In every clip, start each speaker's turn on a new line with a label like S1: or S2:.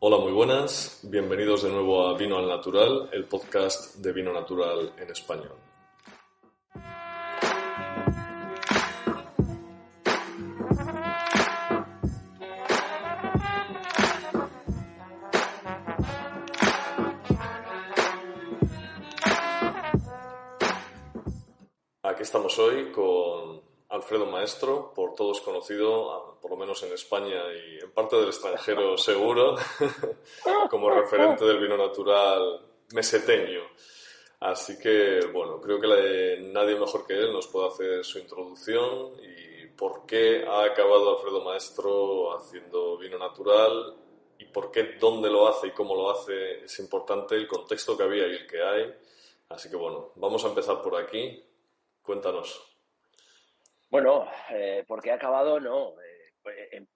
S1: Hola, muy buenas. Bienvenidos de nuevo a Vino al Natural, el podcast de vino natural en español. Aquí estamos hoy con Alfredo Maestro, por todos conocido, por lo menos en España y en parte del extranjero seguro, como referente del vino natural meseteño. Así que, bueno, creo que nadie mejor que él nos puede hacer su introducción y por qué ha acabado Alfredo Maestro haciendo vino natural y por qué, dónde lo hace y cómo lo hace. Es importante el contexto que había y el que hay. Así que, bueno, vamos a empezar por aquí. Cuéntanos.
S2: Bueno, porque he acabado, no.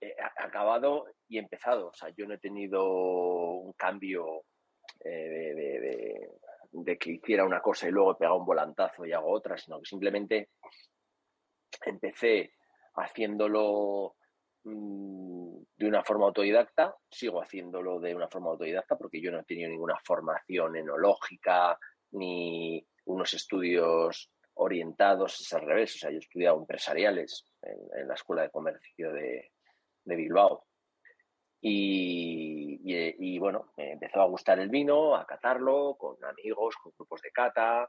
S2: He acabado y empezado. O sea, yo no he tenido un cambio de que hiciera una cosa y luego he pegado un volantazo y hago otra, sino que simplemente empecé haciéndolo de una forma autodidacta, sigo haciéndolo de una forma autodidacta porque yo no he tenido ninguna formación enológica ni unos estudios orientados, es al revés. O sea, yo he estudiado empresariales en la Escuela de Comercio de Bilbao. Y bueno, me empezó a gustar el vino, a catarlo con amigos, con grupos de cata,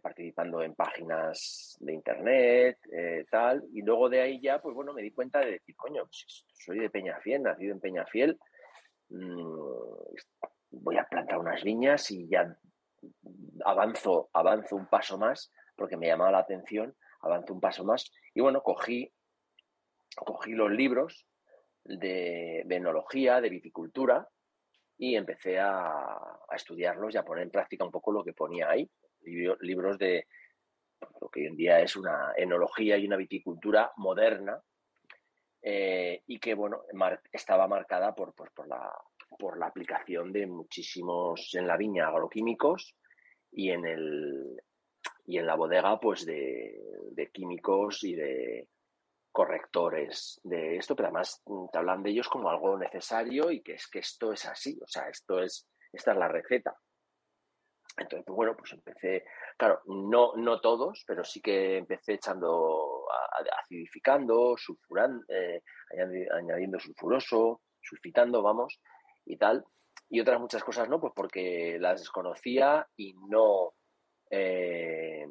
S2: participando en páginas de internet, tal. Y luego de ahí ya, pues bueno, me di cuenta de decir, coño, pues soy de Peñafiel, nacido en Peñafiel, voy a plantar unas viñas y ya avanzo un paso más, porque me llamaba la atención, avanzo un paso más. Y bueno, cogí los libros de enología, de viticultura, y empecé a estudiarlos y a poner en práctica un poco lo que ponía ahí. Libros de lo que hoy en día es una enología y una viticultura moderna, y que bueno, estaba marcada por la aplicación de muchísimos en la viña agroquímicos y en la bodega pues de químicos y de correctores de esto, pero además te hablan de ellos como algo necesario y que es que esto es así, o sea, esta es la receta. Entonces, pues bueno, pues empecé, claro, no todos, pero sí que empecé echando, acidificando, sulfurando, añadiendo sulfuroso, sulfitando, vamos, y tal. Y otras muchas cosas no, pues porque las desconocía y eh,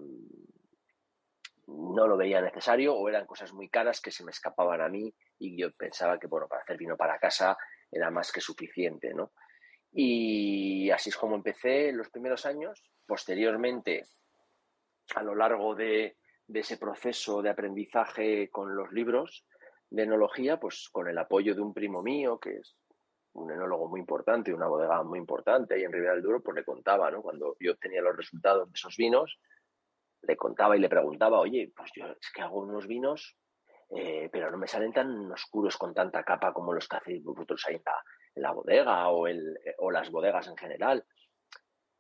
S2: no lo veía necesario, o eran cosas muy caras que se me escapaban a mí y yo pensaba que, bueno, para hacer vino para casa era más que suficiente, ¿no? Y así es como empecé en los primeros años. Posteriormente, a lo largo de ese proceso de aprendizaje con los libros de enología, pues con el apoyo de un primo mío, que es un enólogo muy importante, una bodega muy importante ahí en Ribera del Duero, pues le contaba, ¿no? Cuando yo obtenía los resultados de esos vinos, le contaba y le preguntaba, oye, pues yo es que hago unos vinos, pero no me salen tan oscuros con tanta capa como los que hacéis vosotros ahí en la bodega o las bodegas en general.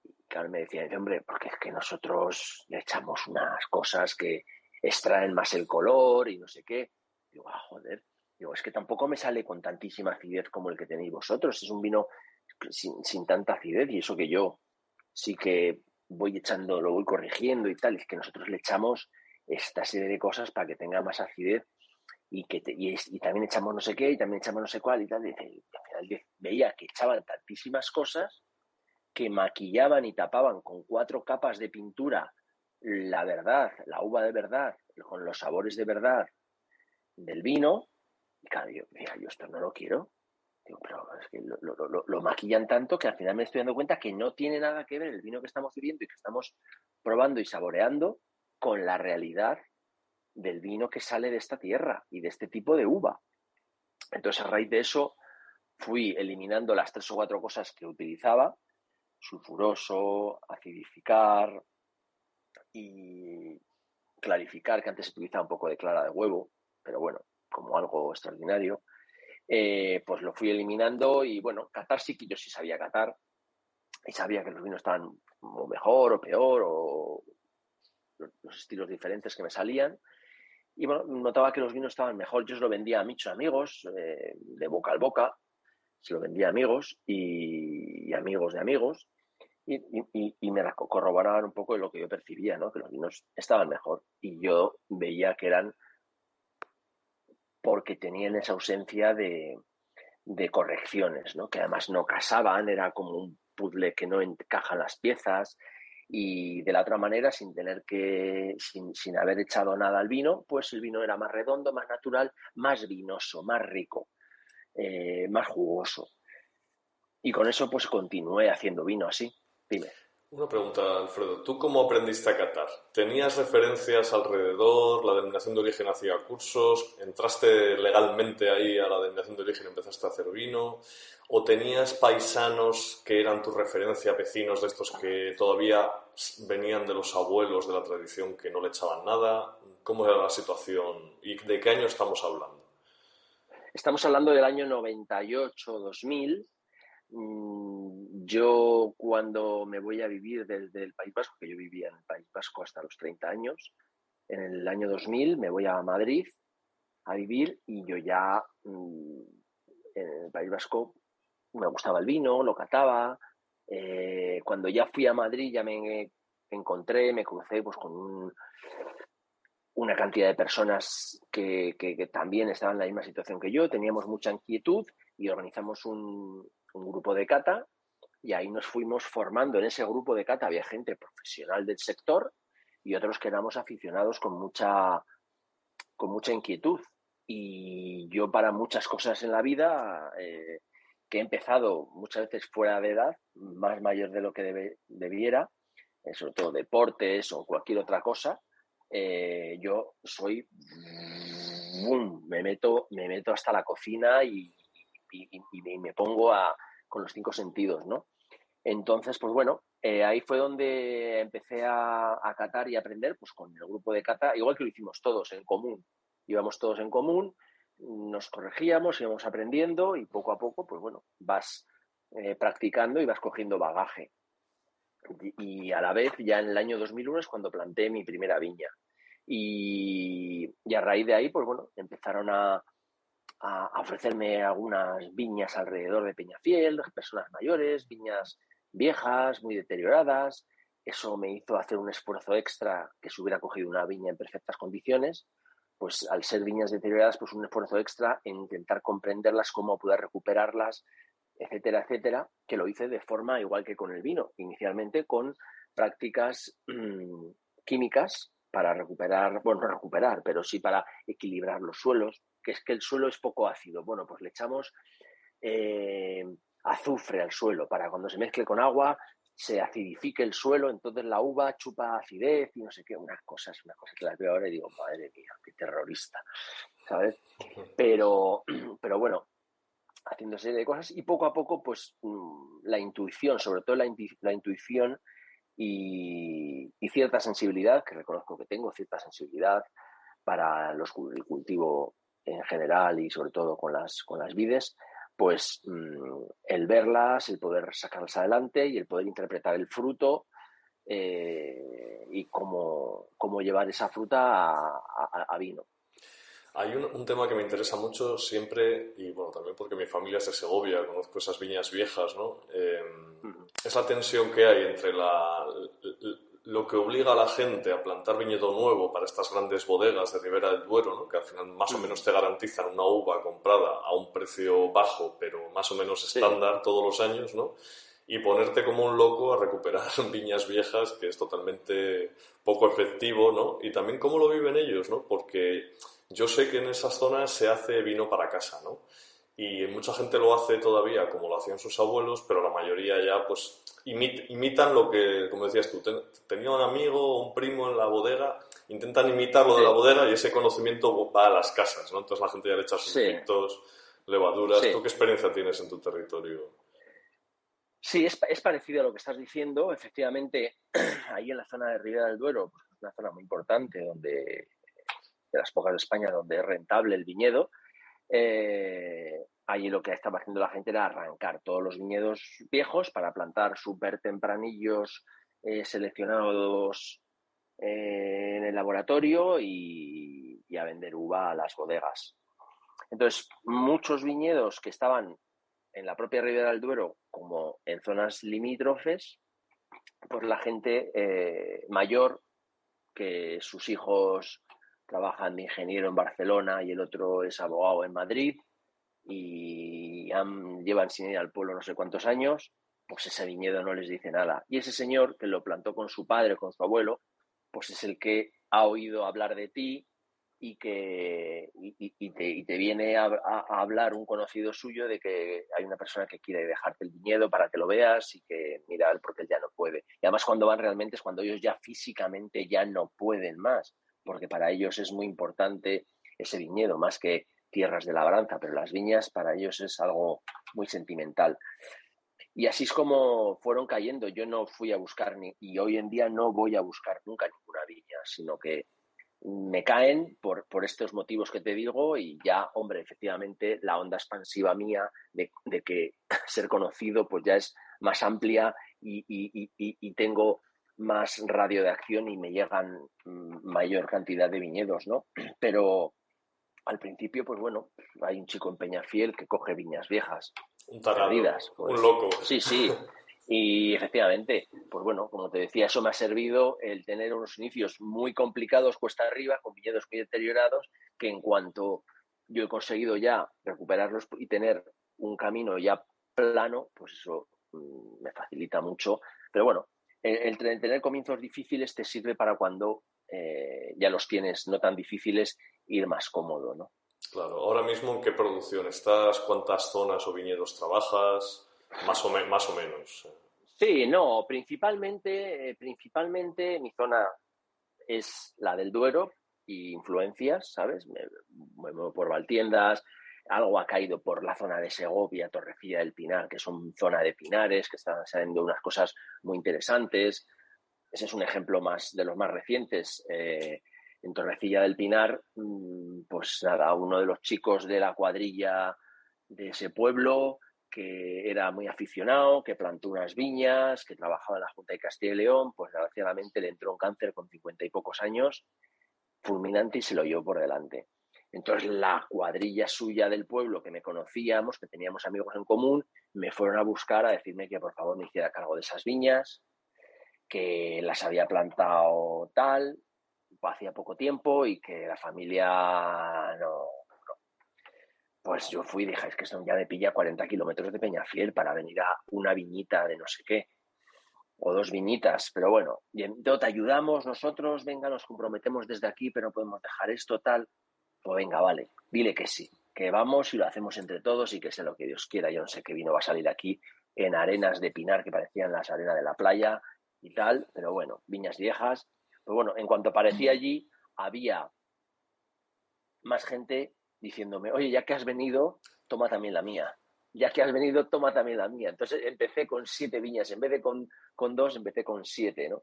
S2: Y claro, me decía, hombre, porque es que nosotros le echamos unas cosas que extraen más el color y no sé qué. Digo, joder, digo, es que tampoco me sale con tantísima acidez como el que tenéis vosotros. Es un vino sin tanta acidez, y eso que yo sí que voy echando, lo voy corrigiendo y tal. Es que nosotros le echamos esta serie de cosas para que tenga más acidez y también echamos no sé qué y también echamos no sé cuál y tal. Y al final veía que echaban tantísimas cosas que maquillaban y tapaban con 4 capas de pintura la verdad, la uva de verdad, con los sabores de verdad del vino. Y claro, yo esto no lo quiero. Digo, pero es que lo maquillan tanto que al final me estoy dando cuenta que no tiene nada que ver el vino que estamos bebiendo y que estamos probando y saboreando con la realidad del vino que sale de esta tierra y de este tipo de uva. Entonces, a raíz de eso, fui eliminando las 3 o 4 cosas que utilizaba: sulfuroso, acidificar y clarificar, que antes se utilizaba un poco de clara de huevo, pero bueno, como algo extraordinario. Pues lo fui eliminando y bueno, catar sí que yo sí sabía catar y sabía que los vinos estaban o mejor o peor o los estilos diferentes que me salían. Y bueno, notaba que los vinos estaban mejor. Yo os lo vendía a muchos amigos, de boca al boca, se lo vendía a amigos y amigos de amigos, y me corroboraban un poco de lo que yo percibía, ¿no? Que los vinos estaban mejor. Y yo veía que eran porque tenían esa ausencia de correcciones, ¿no? Que además no casaban, era como un puzzle que no encajan las piezas, y de la otra manera, sin haber echado nada al vino, pues el vino era más redondo, más natural, más vinoso, más rico, más jugoso. Y con eso pues continué haciendo vino así. Dime.
S1: Una pregunta, Alfredo. ¿Tú cómo aprendiste a catar? ¿Tenías referencias alrededor? ¿La denominación de origen hacía cursos? ¿Entraste legalmente ahí a la denominación de origen y empezaste a hacer vino? ¿O tenías paisanos que eran tu referencia, vecinos de estos que todavía venían de los abuelos de la tradición que no le echaban nada? ¿Cómo era la situación? ¿Y de qué año estamos hablando?
S2: Estamos hablando del año 98-2000. Yo, cuando me voy a vivir desde el País Vasco, que yo vivía en el País Vasco hasta los 30 años, en el año 2000 me voy a Madrid a vivir, y yo ya en el País Vasco me gustaba el vino, lo cataba. Cuando ya fui a Madrid ya me crucé pues con una cantidad de personas que también estaban en la misma situación que yo, teníamos mucha inquietud y organizamos un grupo de cata, y ahí nos fuimos formando. En ese grupo de cata había gente profesional del sector y otros que éramos aficionados con mucha inquietud. Y yo, para muchas cosas en la vida, que he empezado muchas veces fuera de edad, más mayor de lo que debiera, sobre todo deportes o cualquier otra cosa, yo soy, me meto hasta la cocina y me pongo con los 5 sentidos, ¿no? Entonces, pues bueno, ahí fue donde empecé a catar y a aprender, pues con el grupo de cata, igual que lo hicimos todos en común. Íbamos todos en común, nos corregíamos, íbamos aprendiendo, y poco a poco, pues bueno, vas practicando y vas cogiendo bagaje. Y a la vez, ya en el año 2001 es cuando planté mi primera viña. Y a raíz de ahí, pues bueno, empezaron a ofrecerme algunas viñas alrededor de Peñafiel, personas mayores, viñas viejas, muy deterioradas. Eso me hizo hacer un esfuerzo extra, que si hubiera cogido una viña en perfectas condiciones, pues al ser viñas deterioradas, pues un esfuerzo extra en intentar comprenderlas, cómo poder recuperarlas, etcétera, etcétera, que lo hice de forma igual que con el vino, inicialmente con prácticas químicas para recuperar, bueno, no recuperar, pero sí para equilibrar los suelos, que es que el suelo es poco ácido. Bueno, pues le echamos azufre al suelo para cuando se mezcle con agua se acidifique el suelo, entonces la uva chupa acidez y no sé qué, unas cosas que las veo ahora y digo, madre mía, qué terrorista, ¿sabes? Pero bueno, haciendo serie de cosas, y poco a poco, pues la intuición, sobre todo la intuición y cierta sensibilidad, que reconozco que tengo cierta sensibilidad para el cultivo en general, y sobre todo con las vides, pues el verlas, el poder sacarlas adelante y el poder interpretar el fruto, y cómo llevar esa fruta a vino.
S1: Hay un tema que me interesa mucho siempre, y bueno, también porque mi familia es de Segovia, conozco esas viñas viejas, ¿no? Es la tensión que hay entre lo que obliga a la gente a plantar viñedo nuevo para estas grandes bodegas de Ribera del Duero, ¿no? Que al final más o menos te garantizan una uva comprada a un precio bajo, pero más o menos
S2: Sí,
S1: estándar todos los años, ¿no? Y ponerte como un loco a recuperar viñas viejas, que es totalmente poco efectivo, ¿no? Y también cómo lo viven ellos, ¿no? Porque yo sé que en esas zonas se hace vino para casa, ¿no? Y mucha gente lo hace todavía como lo hacían sus abuelos, pero la mayoría ya pues imitan lo que, como decías tú, tenía un amigo o un primo en la bodega, intentan imitar lo de la
S2: sí,
S1: bodega y ese conocimiento va a las casas, ¿no? Entonces la gente ya le echa
S2: sí,
S1: sulfitos, levaduras. ¿Tú
S2: sí.
S1: qué experiencia tienes en tu territorio?
S2: Sí, es parecido a lo que estás diciendo. Efectivamente, ahí en la zona de Ribera del Duero, pues es una zona muy importante, de las pocas de España donde es rentable el viñedo. Allí lo que estaba haciendo la gente era arrancar todos los viñedos viejos para plantar súper tempranillos, seleccionados en el laboratorio, y a vender uva a las bodegas. Entonces, muchos viñedos que estaban en la propia Ribera del Duero como en zonas limítrofes, pues la gente mayor, que sus hijos trabajan de ingeniero en Barcelona y el otro es abogado en Madrid y llevan sin ir al pueblo no sé cuántos años, pues ese viñedo no les dice nada. Y ese señor que lo plantó con su padre, con su abuelo, pues es el que ha oído hablar de ti y que te viene a hablar un conocido suyo de que hay una persona que quiere dejarte el viñedo para que lo veas y que mira, porque él ya no puede. Y además cuando van realmente es cuando ellos ya físicamente ya no pueden más, porque para ellos es muy importante ese viñedo, más que tierras de labranza, pero las viñas para ellos es algo muy sentimental. Y así es como fueron cayendo. Yo no fui a buscar y hoy en día no voy a buscar nunca ninguna viña, sino que me caen por estos motivos que te digo y ya, hombre, efectivamente la onda expansiva mía de que ser conocido pues ya es más amplia y tengo más radio de acción y me llegan mayor cantidad de viñedos, ¿no? Pero al principio, pues bueno, hay un chico en Peñafiel que coge viñas viejas,
S1: Un tarado,
S2: perdidas,
S1: un
S2: pues
S1: loco.
S2: sí, sí. Y efectivamente, pues bueno, como te decía, eso me ha servido el tener unos inicios muy complicados cuesta arriba, con viñedos muy deteriorados, que en cuanto yo he conseguido ya recuperarlos y tener un camino ya plano, pues eso me facilita mucho. Pero bueno, el tener comienzos difíciles te sirve para cuando ya los tienes no tan difíciles, ir más cómodo, ¿no?
S1: Claro, ahora mismo ¿en qué producción estás? ¿Cuántas zonas o viñedos trabajas? Más o menos.
S2: Sí, no, principalmente mi zona es la del Duero y influencias, ¿sabes? Me muevo por Valtiendas, algo ha caído por la zona de Segovia, Torrecilla del Pinar, que son zona de pinares, que están saliendo unas cosas muy interesantes. Ese es un ejemplo más de los más recientes. En Torrecilla del Pinar, pues nada, uno de los chicos de la cuadrilla de ese pueblo, que era muy aficionado, que plantó unas viñas, que trabajaba en la Junta de Castilla y León, pues desgraciadamente le entró un cáncer con 50 y pocos años, fulminante, y se lo llevó por delante. Entonces la cuadrilla suya del pueblo, que me conocíamos, que teníamos amigos en común, me fueron a buscar a decirme que por favor me hiciera cargo de esas viñas, que las había plantado tal, hacía poco tiempo y que la familia no. Pues yo fui y dije, es que esto ya me pilla 40 kilómetros de Peñafiel para venir a una viñita de no sé qué, o dos viñitas, pero bueno, bien, te ayudamos nosotros, venga, nos comprometemos desde aquí, pero no podemos dejar esto tal. Pues venga, vale, dile que sí, que vamos y lo hacemos entre todos y que sea lo que Dios quiera. Yo no sé qué vino va a salir aquí en arenas de pinar que parecían las arenas de la playa y tal, pero bueno, viñas viejas. Pues bueno, en cuanto aparecí allí, había más gente diciéndome, oye, ya que has venido, toma también la mía. Ya que has venido, toma también la mía. Entonces empecé con 7 viñas, en vez de con 2, empecé con 7, ¿no?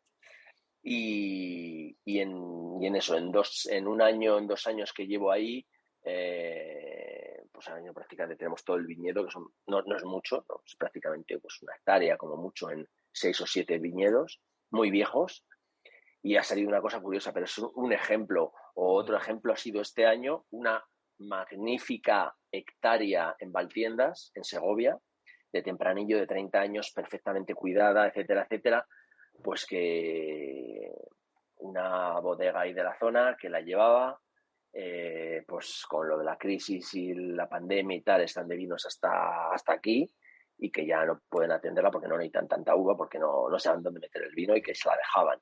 S2: Y en eso, en un año, en 2 años que llevo ahí, pues al año prácticamente tenemos todo el viñedo, que no es mucho, ¿no? Es prácticamente pues, una hectárea como mucho en 6 o 7 viñedos, muy viejos, y ha salido una cosa curiosa, pero es un ejemplo. O otro ejemplo ha sido este año una magnífica hectárea en Valtiendas, en Segovia, de tempranillo de 30 años, perfectamente cuidada, etcétera, etcétera, pues que una bodega ahí de la zona que la llevaba, pues con lo de la crisis y la pandemia y tal, están de vinos hasta aquí y que ya no pueden atenderla porque no necesitan tanta uva, porque no saben dónde meter el vino y que se la dejaban.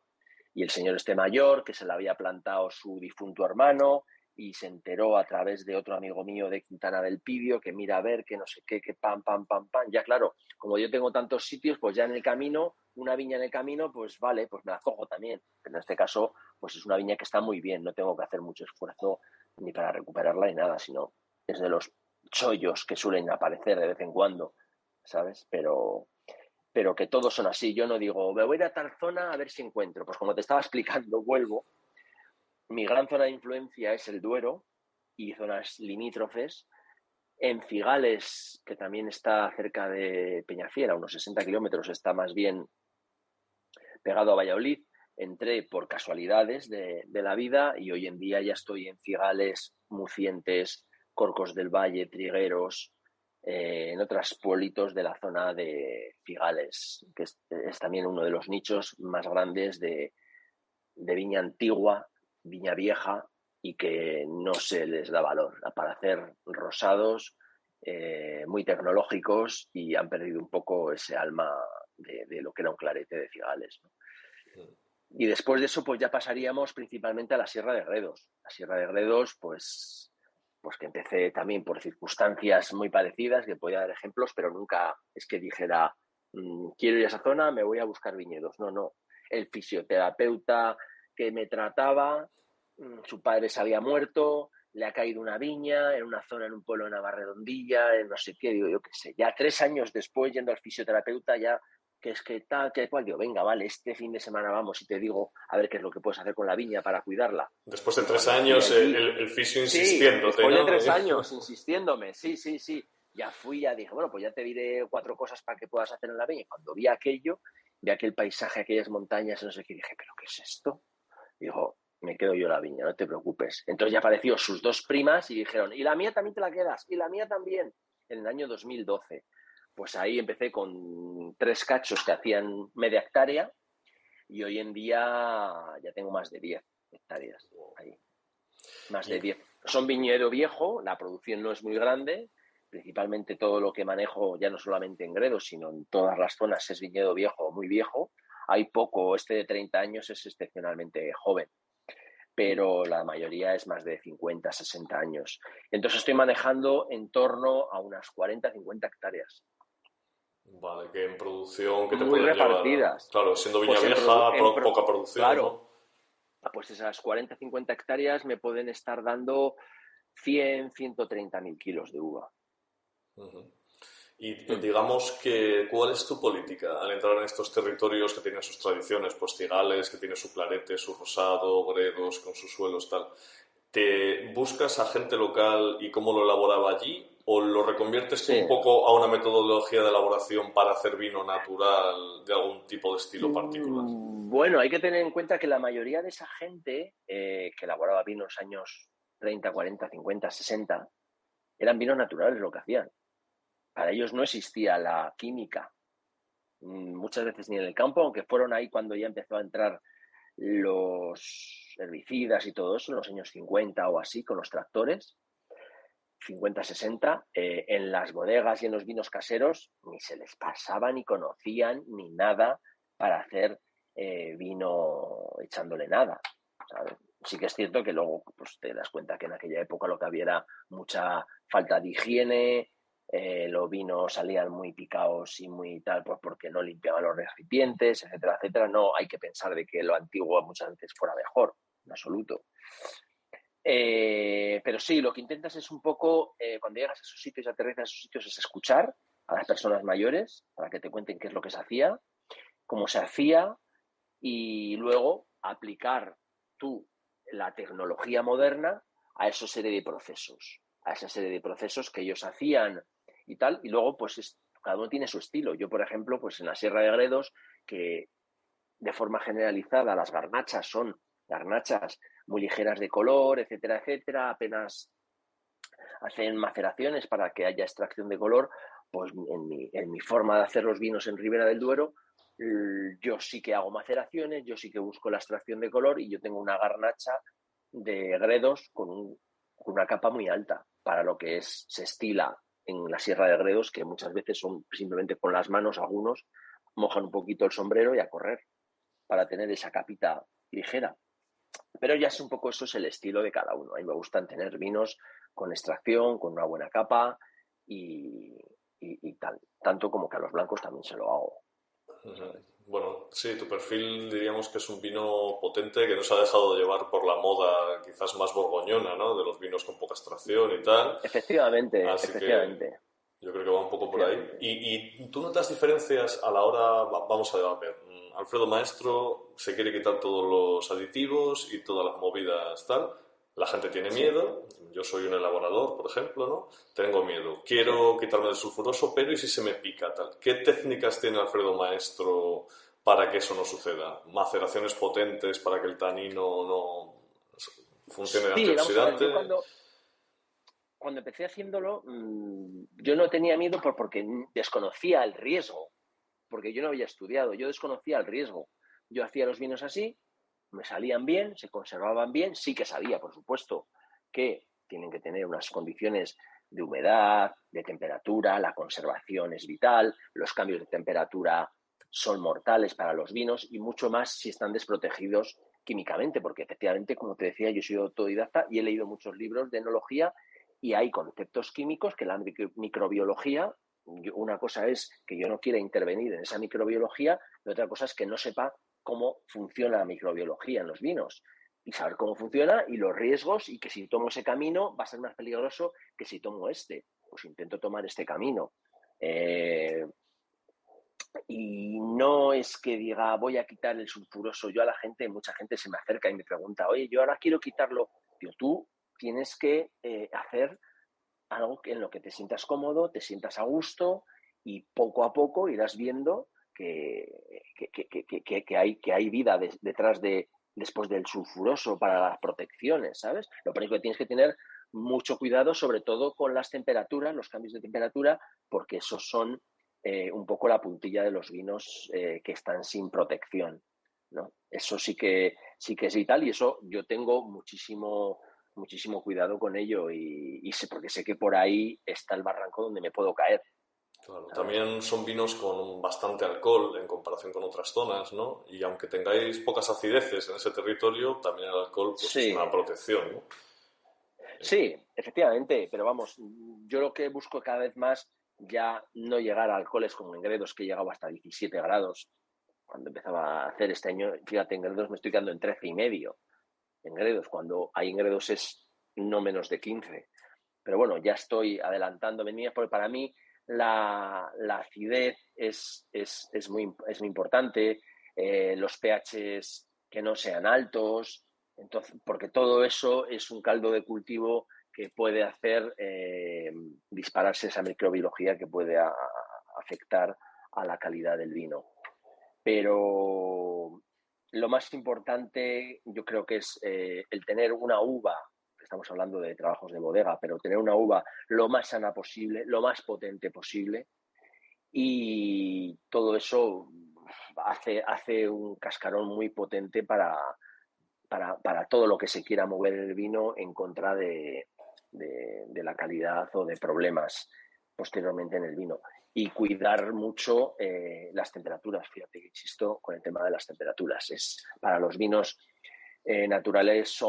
S2: Y el señor este mayor, que se la había plantado su difunto hermano, y se enteró a través de otro amigo mío de Quintana del Pidio, que mira a ver, que no sé qué, que pam, pam, pam, pam. Ya claro, como yo tengo tantos sitios, pues ya en el camino, una viña en el camino, pues vale, pues me la cojo también. Pero en este caso, pues es una viña que está muy bien, no tengo que hacer mucho esfuerzo ni para recuperarla ni nada, sino es de los chollos que suelen aparecer de vez en cuando, ¿sabes? Pero que todos son así. Yo no digo, me voy a ir a tal zona a ver si encuentro. Pues como te estaba explicando, vuelvo. Mi gran zona de influencia es el Duero y zonas limítrofes. En Cigales, que también está cerca de Peñafiel, a unos 60 kilómetros, está más bien pegado a Valladolid. Entré por casualidades de la vida y hoy en día ya estoy en Cigales, Mucientes, Corcos del Valle, Trigueros, en otros pueblitos de la zona de Figales, que es también uno de los nichos más grandes de viña antigua, viña vieja, y que no se les da valor para hacer rosados muy tecnológicos, y han perdido un poco ese alma de lo que era un clarete de Figales, ¿no? Y después de eso, pues ya pasaríamos principalmente a la Sierra de Gredos. La Sierra de Gredos, pues que empecé también por circunstancias muy parecidas, que podía dar ejemplos, pero nunca es que dijera, quiero ir a esa zona, me voy a buscar viñedos. No, no. El fisioterapeuta que me trataba, su padre se había muerto, le ha caído una viña en una zona, en un pueblo de Navarredondilla, en no sé qué, digo, yo qué sé. Ya 3 años después, yendo al fisioterapeuta, ya que es que tal, que cual, digo, venga, vale, este fin de semana vamos y te digo a ver qué es lo que puedes hacer con la viña para cuidarla.
S1: Después de
S2: Y
S1: 3
S2: cuando fui
S1: años,
S2: allí,
S1: el fisio
S2: sí,
S1: insistiéndote,
S2: después de
S1: ¿no?
S2: 3 años insistiéndome, sí, ya fui, ya dije, bueno, pues ya te diré 4 cosas para que puedas hacer en la viña. Y cuando vi aquello, vi aquel paisaje, aquellas montañas, no sé qué, dije, ¿pero qué es esto? Dijo, me quedo yo la viña, no te preocupes. Entonces ya apareció sus 2 primas y dijeron, y la mía también te la quedas, y la mía también, en el año 2012. Pues ahí empecé con 3 cachos que hacían media hectárea, y hoy en día ya tengo más de 10 hectáreas ahí. Más de 10. Son viñedo viejo, la producción no es muy grande, principalmente todo lo que manejo, ya no solamente en Gredos, sino en todas las zonas, es viñedo viejo o muy viejo. Hay poco, este de 30 años es excepcionalmente joven, pero la mayoría es más de 50, 60 años. Entonces estoy manejando en torno a unas 40, 50 hectáreas.
S1: Vale, que en producción que te
S2: Muy
S1: pueden llevar a...
S2: repartidas.
S1: Claro, siendo viña
S2: Pues
S1: vieja, poca producción,
S2: claro,
S1: ¿no?
S2: pues esas 40, 50 hectáreas me pueden estar dando 100, 130.000 kilos de uva.
S1: Uh-huh. Y digamos que, ¿cuál es tu política al entrar en estos territorios que tienen sus tradiciones? Pues Cigales, que tiene su clarete, su rosado, Gredos, con sus suelos, tal. ¿Te buscas a gente local y cómo lo elaboraba allí? ¿O lo reconviertes tú
S2: Sí.
S1: un poco a una metodología de elaboración para hacer vino natural de algún tipo de estilo particular?
S2: Bueno, hay que tener en cuenta que la mayoría de esa gente que elaboraba vinos años 30, 40, 50, 60, eran vinos naturales lo que hacían. Para ellos no existía la química, muchas veces ni en el campo, aunque fueron ahí cuando ya empezó a entrar los herbicidas y todo eso, en los años 50 o así, con los tractores, 50, 60, en las bodegas y en los vinos caseros ni se les pasaba, ni conocían, ni nada para hacer vino echándole nada, ¿sabes? Sí que es cierto que luego pues, te das cuenta que en aquella época lo que había era mucha falta de higiene, los vinos salían muy picados y muy tal, pues porque no limpiaban los recipientes, etcétera, etcétera. No hay que pensar de que lo antiguo muchas veces fuera mejor, en absoluto. Pero sí, lo que intentas es un poco, cuando llegas a esos sitios y aterrizas a esos sitios, es escuchar a las personas mayores para que te cuenten qué es lo que se hacía, cómo se hacía, y luego aplicar tú la tecnología moderna a esa serie de procesos, que ellos hacían y tal, y luego pues cada uno tiene su estilo. Yo, por ejemplo, pues en la Sierra de Gredos, que de forma generalizada las garnachas son garnachas muy ligeras de color, etcétera, etcétera, apenas hacen maceraciones para que haya extracción de color, pues en mi forma de hacer los vinos en Ribera del Duero, yo sí que hago maceraciones, yo sí que busco la extracción de color, y yo tengo una garnacha de Gredos con una capa muy alta para lo que se estila en la Sierra de Gredos, que muchas veces son simplemente con las manos, algunos mojan un poquito el sombrero y a correr para tener esa capita ligera. Pero ya es un poco, eso es el estilo de cada uno. A mí me gustan tener vinos con extracción, con una buena capa y tal. Tanto como que a los blancos también se lo hago. ¿Sabes?
S1: Bueno, sí, tu perfil diríamos que es un vino potente que no se ha dejado de llevar por la moda quizás más borgoñona, ¿no? De los vinos con poca extracción y tal.
S2: Efectivamente,
S1: Así que
S2: efectivamente.
S1: yo creo que va un poco por ahí.
S2: Efectivamente.
S1: ¿Y tú notas diferencias a la hora, vamos a ver, Alfredo Maestro se quiere quitar todos los aditivos y todas las movidas tal? La gente tiene
S2: Sí,
S1: miedo, yo soy un elaborador, por ejemplo, ¿no? Tengo miedo,
S2: sí.
S1: quiero quitarme el sulfuroso, pero ¿y si se me pica tal? ¿Qué técnicas tiene Alfredo Maestro para que eso no suceda? ¿Maceraciones potentes para que el tanino no funcione de
S2: Sí, vamos a ver,
S1: antioxidante?
S2: yo cuando empecé haciéndolo, yo no tenía miedo porque desconocía el riesgo, porque yo no había estudiado, yo desconocía el riesgo. Yo hacía los vinos así, me salían bien, se conservaban bien, sí que sabía, por supuesto, que tienen que tener unas condiciones de humedad, de temperatura, la conservación es vital, los cambios de temperatura son mortales para los vinos y mucho más si están desprotegidos químicamente, porque efectivamente, como te decía, yo soy autodidacta y he leído muchos libros de enología y hay conceptos químicos que la microbiología, una cosa es que yo no quiera intervenir en esa microbiología y otra cosa es que no sepa cómo funciona la microbiología en los vinos y saber cómo funciona y los riesgos y que si tomo ese camino va a ser más peligroso que si tomo este. Pues intento tomar este camino. Y no es que diga voy a quitar el sulfuroso. Yo a la gente, mucha gente se me acerca y me pregunta, oye, yo ahora quiero quitarlo. Digo, tú tienes que hacer algo en lo que te sientas cómodo, te sientas a gusto y poco a poco irás viendo que hay vida detrás de, después del sulfuroso para las protecciones, ¿sabes? Lo único que tienes que tener mucho cuidado, sobre todo con las temperaturas, los cambios de temperatura, porque esos son un poco la puntilla de los vinos que están sin protección, ¿no? Eso sí que es vital y eso yo tengo muchísimo cuidado con ello y sé, porque sé que por ahí está el barranco donde me puedo caer.
S1: Claro, también son vinos con bastante alcohol en comparación con otras zonas, ¿no? Y aunque tengáis pocas acideces en ese territorio, también el alcohol pues, es
S2: Sí,
S1: una protección, ¿no?
S2: sí, efectivamente, pero vamos, yo lo que busco cada vez más ya no llegar a alcoholes como en Gredos, que he llegado hasta 17 grados cuando empezaba a hacer este año. Fíjate, en Gredos me estoy quedando en 13,5 en Gredos, cuando hay en Gredos es no menos de 15. Pero bueno, ya estoy adelantando venidas porque para mí la acidez es muy importante, los pHs que no sean altos, entonces, porque todo eso es un caldo de cultivo que puede hacer dispararse esa microbiología que puede afectar a la calidad del vino. Pero lo más importante yo creo que es el tener una uva, estamos hablando de trabajos de bodega, pero tener una uva lo más sana posible, lo más potente posible y todo eso hace un cascarón muy potente para todo lo que se quiera mover el vino en contra de la calidad o de problemas posteriormente en el vino. Y cuidar mucho las temperaturas. Fíjate que insisto con el tema de las temperaturas. Para los vinos naturales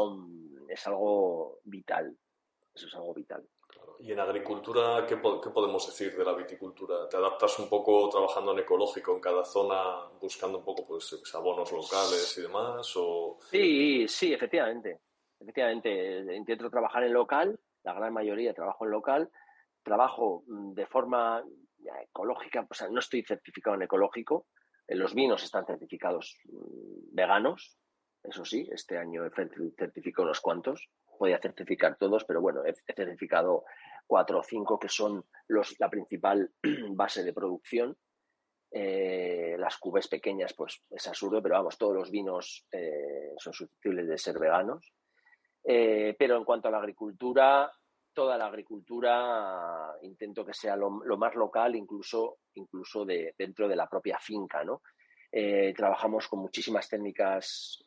S2: es algo vital. Eso es algo vital.
S1: Y en agricultura, ¿qué podemos decir de la viticultura? ¿Te adaptas un poco trabajando en ecológico en cada zona, buscando un poco pues, abonos locales y demás? ¿O
S2: Sí, sí, efectivamente. Efectivamente, intento trabajar en local, la gran mayoría trabajo en local, trabajo de forma ecológica, o sea, no estoy certificado en ecológico, los vinos están certificados veganos, eso sí, este año he certificado unos cuantos, podía certificar todos, pero bueno, he certificado 4 o 5 que son la principal base de producción. Las cubes pequeñas, pues es absurdo, pero vamos, todos los vinos son susceptibles de ser veganos. Pero en cuanto a la agricultura, toda la agricultura intento que sea lo más local, incluso dentro de la propia finca, ¿no? Trabajamos con muchísimas técnicas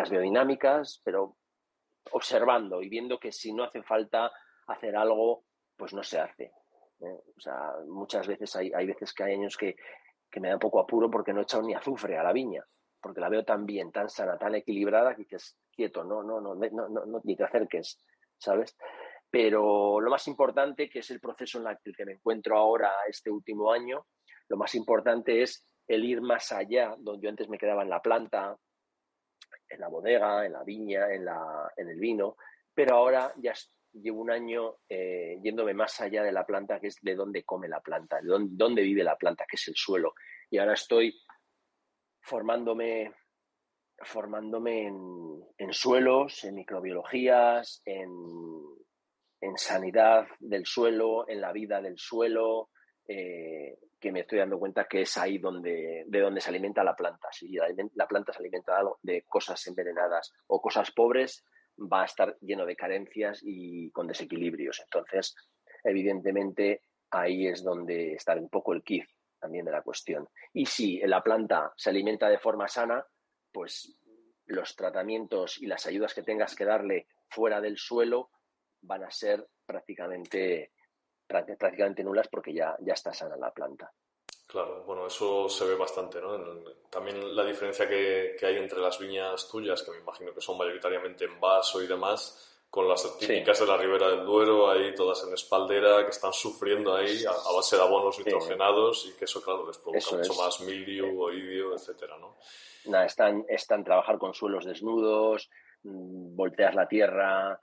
S2: biodinámicas, pero observando y viendo que si no hace falta hacer algo, pues no se hace. O sea, muchas veces hay veces que hay años que me da un poco apuro porque no he echado ni azufre a la viña, porque la veo tan bien, tan sana, tan equilibrada que dices, quieto, no ni te acerques, ¿sabes? Pero lo más importante, que es el proceso en el que me encuentro ahora este último año, lo más importante es el ir más allá, donde yo antes me quedaba en la planta, en la bodega, en la viña, en el vino, pero ahora ya llevo un año yéndome más allá de la planta, que es de dónde come la planta, de dónde vive la planta, que es el suelo. Y ahora estoy formándome en suelos, en microbiologías, en sanidad del suelo, en la vida del suelo, que me estoy dando cuenta que es ahí de donde se alimenta la planta. Si la planta se alimenta de cosas envenenadas o cosas pobres, va a estar lleno de carencias y con desequilibrios. Entonces, evidentemente, ahí es donde está un poco el quid también de la cuestión. Y si la planta se alimenta de forma sana, pues los tratamientos y las ayudas que tengas que darle fuera del suelo van a ser prácticamente nulas porque ya está sana la planta.
S1: Claro, bueno, eso se ve bastante, ¿no? También la diferencia que hay entre las viñas tuyas, que me imagino que son mayoritariamente en vaso y demás, con las
S2: Sí,
S1: típicas de la Ribera del Duero, ahí todas en espaldera, que están sufriendo ahí a base de abonos
S2: sí,
S1: nitrogenados y que eso, claro, les provoca
S2: eso
S1: mucho
S2: es.
S1: más mildiu, oidio, etcétera, ¿no?
S2: Nada, están trabajar con suelos desnudos, voltear la tierra,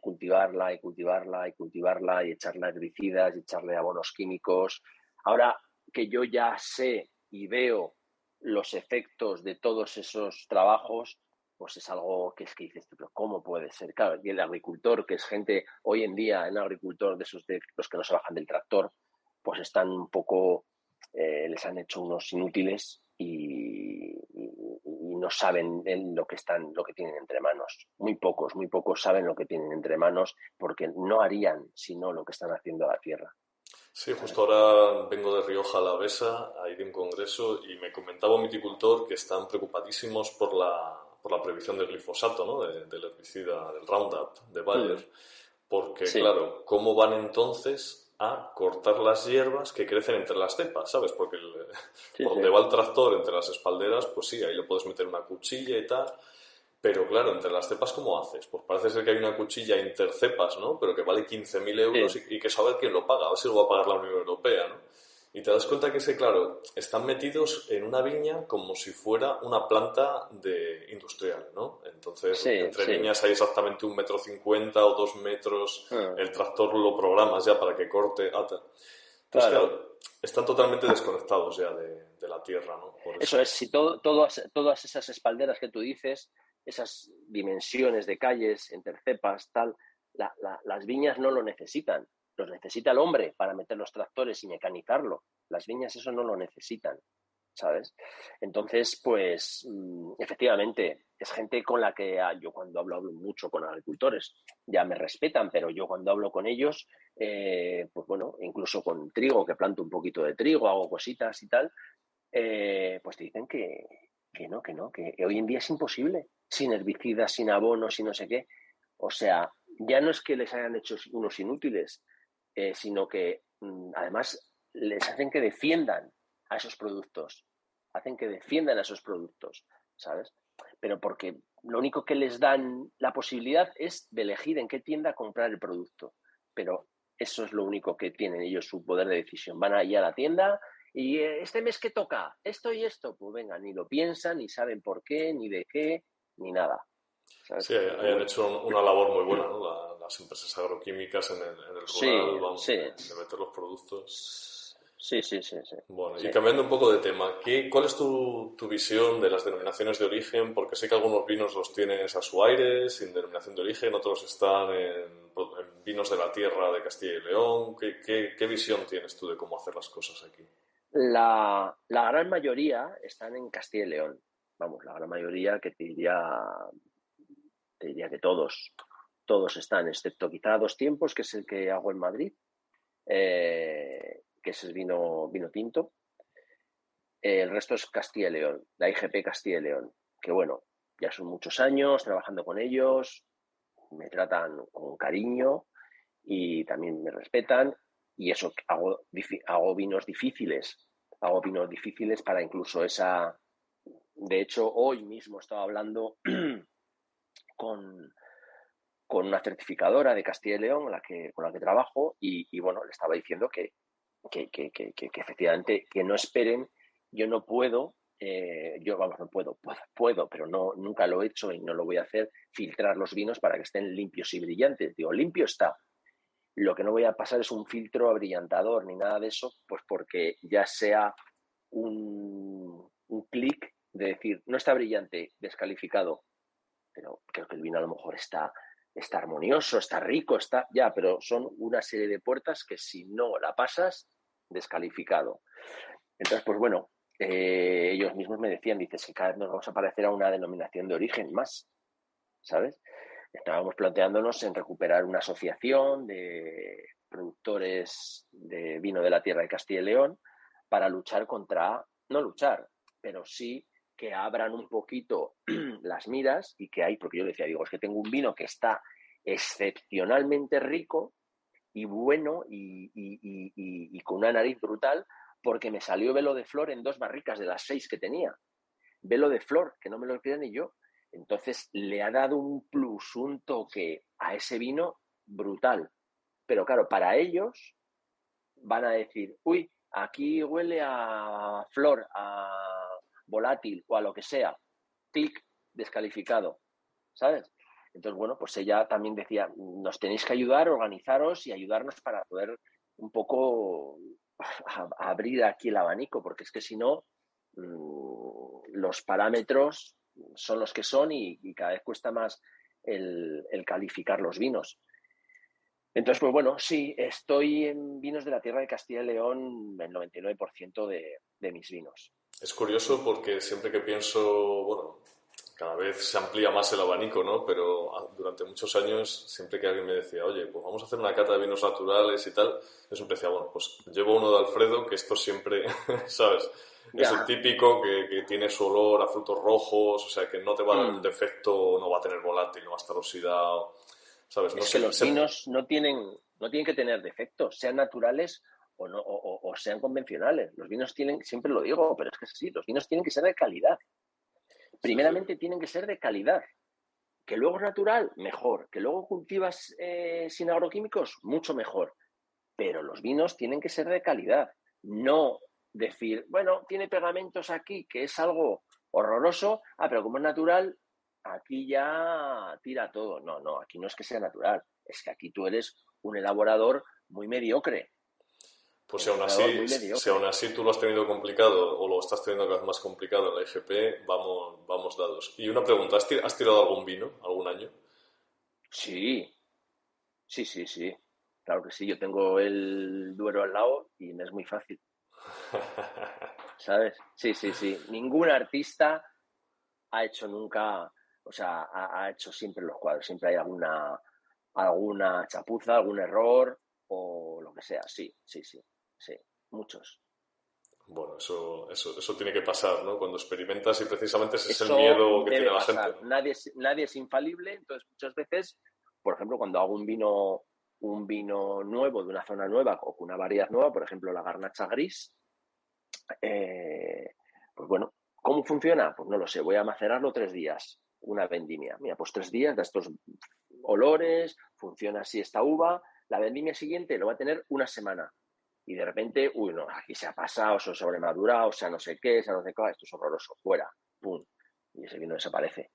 S2: cultivarla y cultivarla y cultivarla y echarle herbicidas y echarle abonos químicos. Ahora que yo ya sé y veo los efectos de todos esos trabajos, pues es algo que es que dices, pero ¿cómo puede ser? Claro, y el agricultor, que es gente, hoy en día, el agricultor de esos de los que no se bajan del tractor, pues están un poco, les han hecho unos inútiles y no saben lo que tienen entre manos. Muy pocos saben lo que tienen entre manos porque no harían sino lo que están haciendo a la tierra.
S1: Sí, justo
S2: ¿Sabes?
S1: ahora vengo de Rioja Alavesa a ir a un congreso y me comentaba un viticultor que están preocupadísimos por la prohibición del glifosato, ¿no? Del herbicida, del Roundup, de
S2: Mm,
S1: Bayer, porque
S2: sí,
S1: claro, ¿cómo van entonces a cortar las hierbas que crecen entre las cepas, ¿sabes? Porque
S2: sí,
S1: por
S2: sí.
S1: donde va el tractor, entre las espalderas, pues sí, ahí le puedes meter una cuchilla y tal, pero claro, entre las cepas, ¿cómo haces? Pues parece ser que hay una cuchilla intercepas, ¿no? Pero que vale 15.000 euros
S2: Sí,
S1: y que saber quién lo paga, a ver si lo va a pagar la Unión Europea, ¿no? Y te das cuenta que es que, claro, están metidos en una viña como si fuera una planta de industrial, ¿no? Entonces,
S2: sí,
S1: entre
S2: sí.
S1: viñas hay exactamente 1,50 m o 2 metros,
S2: Mm,
S1: el tractor lo programas ya para que corte. Entonces,
S2: claro.
S1: claro, están totalmente desconectados ya de la tierra, ¿no? Por
S2: Eso es,
S1: eso.
S2: si todas esas espalderas que tú dices, esas dimensiones de calles, intercepas, tal, las viñas no lo necesitan. Los necesita el hombre para meter los tractores y mecanizarlo. Las viñas eso no lo necesitan, ¿sabes? Entonces, pues, efectivamente, es gente con la que yo cuando hablo mucho con agricultores, ya me respetan, pero yo cuando hablo con ellos, pues bueno, incluso con trigo, que planto un poquito de trigo, hago cositas y tal, pues te dicen que hoy en día es imposible, sin herbicidas, sin abonos, sin no sé qué. O sea, ya no es que les hayan hecho unos inútiles, sino que además les hacen que defiendan a esos productos, hacen que defiendan a esos productos, ¿sabes? Pero porque lo único que les dan la posibilidad es de elegir en qué tienda comprar el producto. Pero eso es lo único que tienen ellos, su poder de decisión. Van ahí a la tienda, y este mes que toca, esto y esto, pues venga, ni lo piensan, ni saben por qué, ni de qué, ni nada.
S1: Sí,
S2: ¿Sabes? Entonces,
S1: hayan
S2: bueno,
S1: hecho una labor muy buena, ¿no? Las empresas agroquímicas en el rural,
S2: sí,
S1: vamos,
S2: sí,
S1: de meter los productos.
S2: sí, sí, sí, sí,
S1: Bueno, y
S2: sí.
S1: cambiando un poco de tema, ¿cuál es tu visión de las denominaciones de origen? Porque sé que algunos vinos los tienes a su aire, sin denominación de origen, otros están en vinos de la tierra de Castilla y León. ¿Qué visión tienes tú de cómo hacer las cosas aquí?
S2: La gran mayoría están en Castilla y León. Vamos, la gran mayoría que te diría que todos están, excepto quizá Dos Tiempos, que es el que hago en Madrid, que es el vino tinto. El resto es Castilla y León, la IGP Castilla y León, que bueno, ya son muchos años trabajando con ellos, me tratan con cariño y también me respetan y eso, hago vinos difíciles para incluso esa... De hecho, hoy mismo estaba hablando con, con una certificadora de Castilla y León con la que trabajo y bueno, le estaba diciendo que efectivamente que no esperen, yo no puedo, yo vamos, no puedo, pero no, nunca lo he hecho y no lo voy a hacer, filtrar los vinos para que estén limpios y brillantes. Digo, limpio está. Lo que no voy a pasar es un filtro abrillantador ni nada de eso, pues porque ya sea un clic de decir, no está brillante, descalificado, pero creo que el vino a lo mejor está armonioso, está rico, está ya, pero son una serie de puertas que si no la pasas, descalificado. Entonces, pues bueno, ellos mismos me decían, dices que cada vez nos vamos a parecer a una denominación de origen más, ¿sabes? estábamos planteándonos en recuperar una asociación de productores de vino de la tierra de Castilla y León para luchar contra, no luchar, pero sí que abran un poquito las miras y que hay, porque yo decía, digo, es que tengo un vino que está excepcionalmente rico y bueno y con una nariz brutal, porque me salió velo de flor en 2 barricas de las 6 que tenía. Velo de flor, que no me lo creía ni yo. Entonces le ha dado un plus, un toque a ese vino brutal. Pero claro, para ellos van a decir, uy, aquí huele a flor, a volátil o a lo que sea. Clic, descalificado, ¿sabes? Entonces, bueno, pues ella también decía, nos tenéis que ayudar, organizaros y ayudarnos para poder un poco abrir aquí el abanico, porque es que si no, los parámetros son los que son y cada vez cuesta más el calificar los vinos. Entonces, pues bueno, sí, estoy en vinos de la tierra de Castilla y León el 99% de mis vinos.
S1: Es curioso porque siempre que pienso, bueno, cada vez se amplía más el abanico, ¿no? Pero durante muchos años, siempre que alguien me decía, oye, pues vamos a hacer una cata de vinos naturales y tal, yo siempre decía, bueno, pues llevo uno de Alfredo, que esto siempre, ¿sabes? Es el
S2: Ya.
S1: típico que tiene su olor a frutos rojos, o sea, que no te va a dar un
S2: Mm.
S1: defecto, no va a tener volátil, no va a estar oxidado, ¿sabes? No
S2: Es que
S1: sé,
S2: los vinos no tienen que tener defectos, sean naturales o, no, o sean convencionales. Los vinos tienen, siempre lo digo, pero es que sí, los vinos tienen que ser de calidad.
S1: sí, sí.
S2: Primeramente tienen que ser de calidad. Que luego es natural, mejor. Que luego cultivas sin agroquímicos, mucho mejor. Pero los vinos tienen que ser de calidad. No decir, bueno, tiene pegamentos aquí, que es algo horroroso, pero como es natural, aquí ya tira todo. No, no, aquí no es que sea natural, es que aquí tú eres un elaborador muy mediocre.
S1: Pues
S2: Eres un elaborador muy
S1: si aún
S2: mediocre.
S1: así tú lo has tenido complicado o lo estás teniendo cada vez más complicado en la IGP, vamos dados. Y una pregunta, ¿has tirado algún vino algún año?
S2: Sí, sí, sí, sí. Claro que sí, yo tengo el Duero al lado y me es muy fácil, ¿sabes? Sí, sí, sí. Ningún artista ha hecho nunca, o sea, ha hecho siempre los cuadros. Siempre hay alguna chapuza, algún error o lo que sea. Sí, sí, sí, sí. Muchos.
S1: Bueno, eso tiene que pasar, ¿no? Cuando experimentas y precisamente ese es el
S2: Eso
S1: miedo que tiene
S2: debe
S1: la gente,
S2: pasar.
S1: ¿no?
S2: Nadie es infalible, entonces muchas veces, por ejemplo, cuando hago un vino nuevo de una zona nueva o con una variedad nueva, por ejemplo, la garnacha gris, pues bueno, ¿cómo funciona? Pues no lo sé, voy a macerarlo 3 días, una vendimia. Mira, pues 3 días de estos olores, funciona así esta uva, la vendimia siguiente lo va a tener una semana. Y de repente, uy, no, aquí se ha pasado, se ha sobremadurado, o sea, no sé qué, se ha no sé qué, esto es horroroso, fuera, pum. Y ese vino desaparece.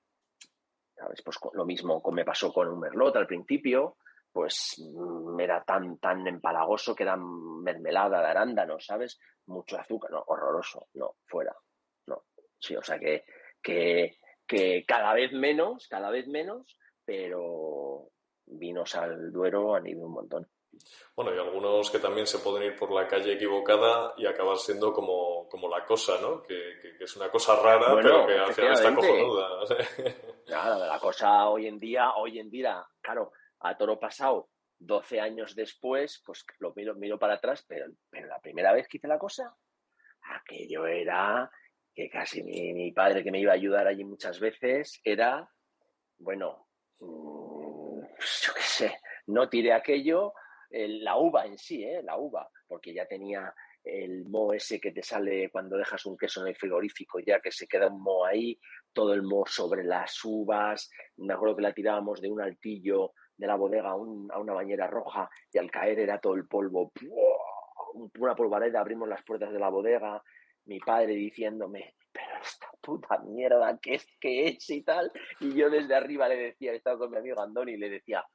S2: ¿Sabes? Pues lo mismo me pasó con un merlot al principio, pues era tan empalagoso que era mermelada de arándano, ¿sabes? Mucho azúcar, no, horroroso, no, fuera, no. Sí, o sea que, que cada vez menos, pero vinos al Duero han ido un montón.
S1: Bueno, y algunos que también se pueden ir por la calle equivocada y acabar siendo como la cosa, ¿no? Que es una cosa rara, pero
S2: Bueno,
S1: que al final está
S2: efectivamente,
S1: cojonuda.
S2: nada, la cosa hoy en día, claro, a toro pasado, 12 años después, pues lo miro para atrás, pero la primera vez que hice la cosa, aquello era que casi mi padre, que me iba a ayudar allí muchas veces, era, bueno, yo qué sé, no tiré aquello, la uva en sí, la uva, porque ya tenía el moho ese que te sale cuando dejas un queso en el frigorífico, ya que se queda un moho ahí, todo el moho sobre las uvas. Me acuerdo que la tirábamos de un altillo de la bodega a una bañera roja y al caer era todo el polvo, ¡pua! Una polvareda, abrimos las puertas de la bodega, mi padre diciéndome, pero esta puta mierda, ¿qué es y tal? Y yo desde arriba le decía, estaba con mi amigo Andoni y le decía,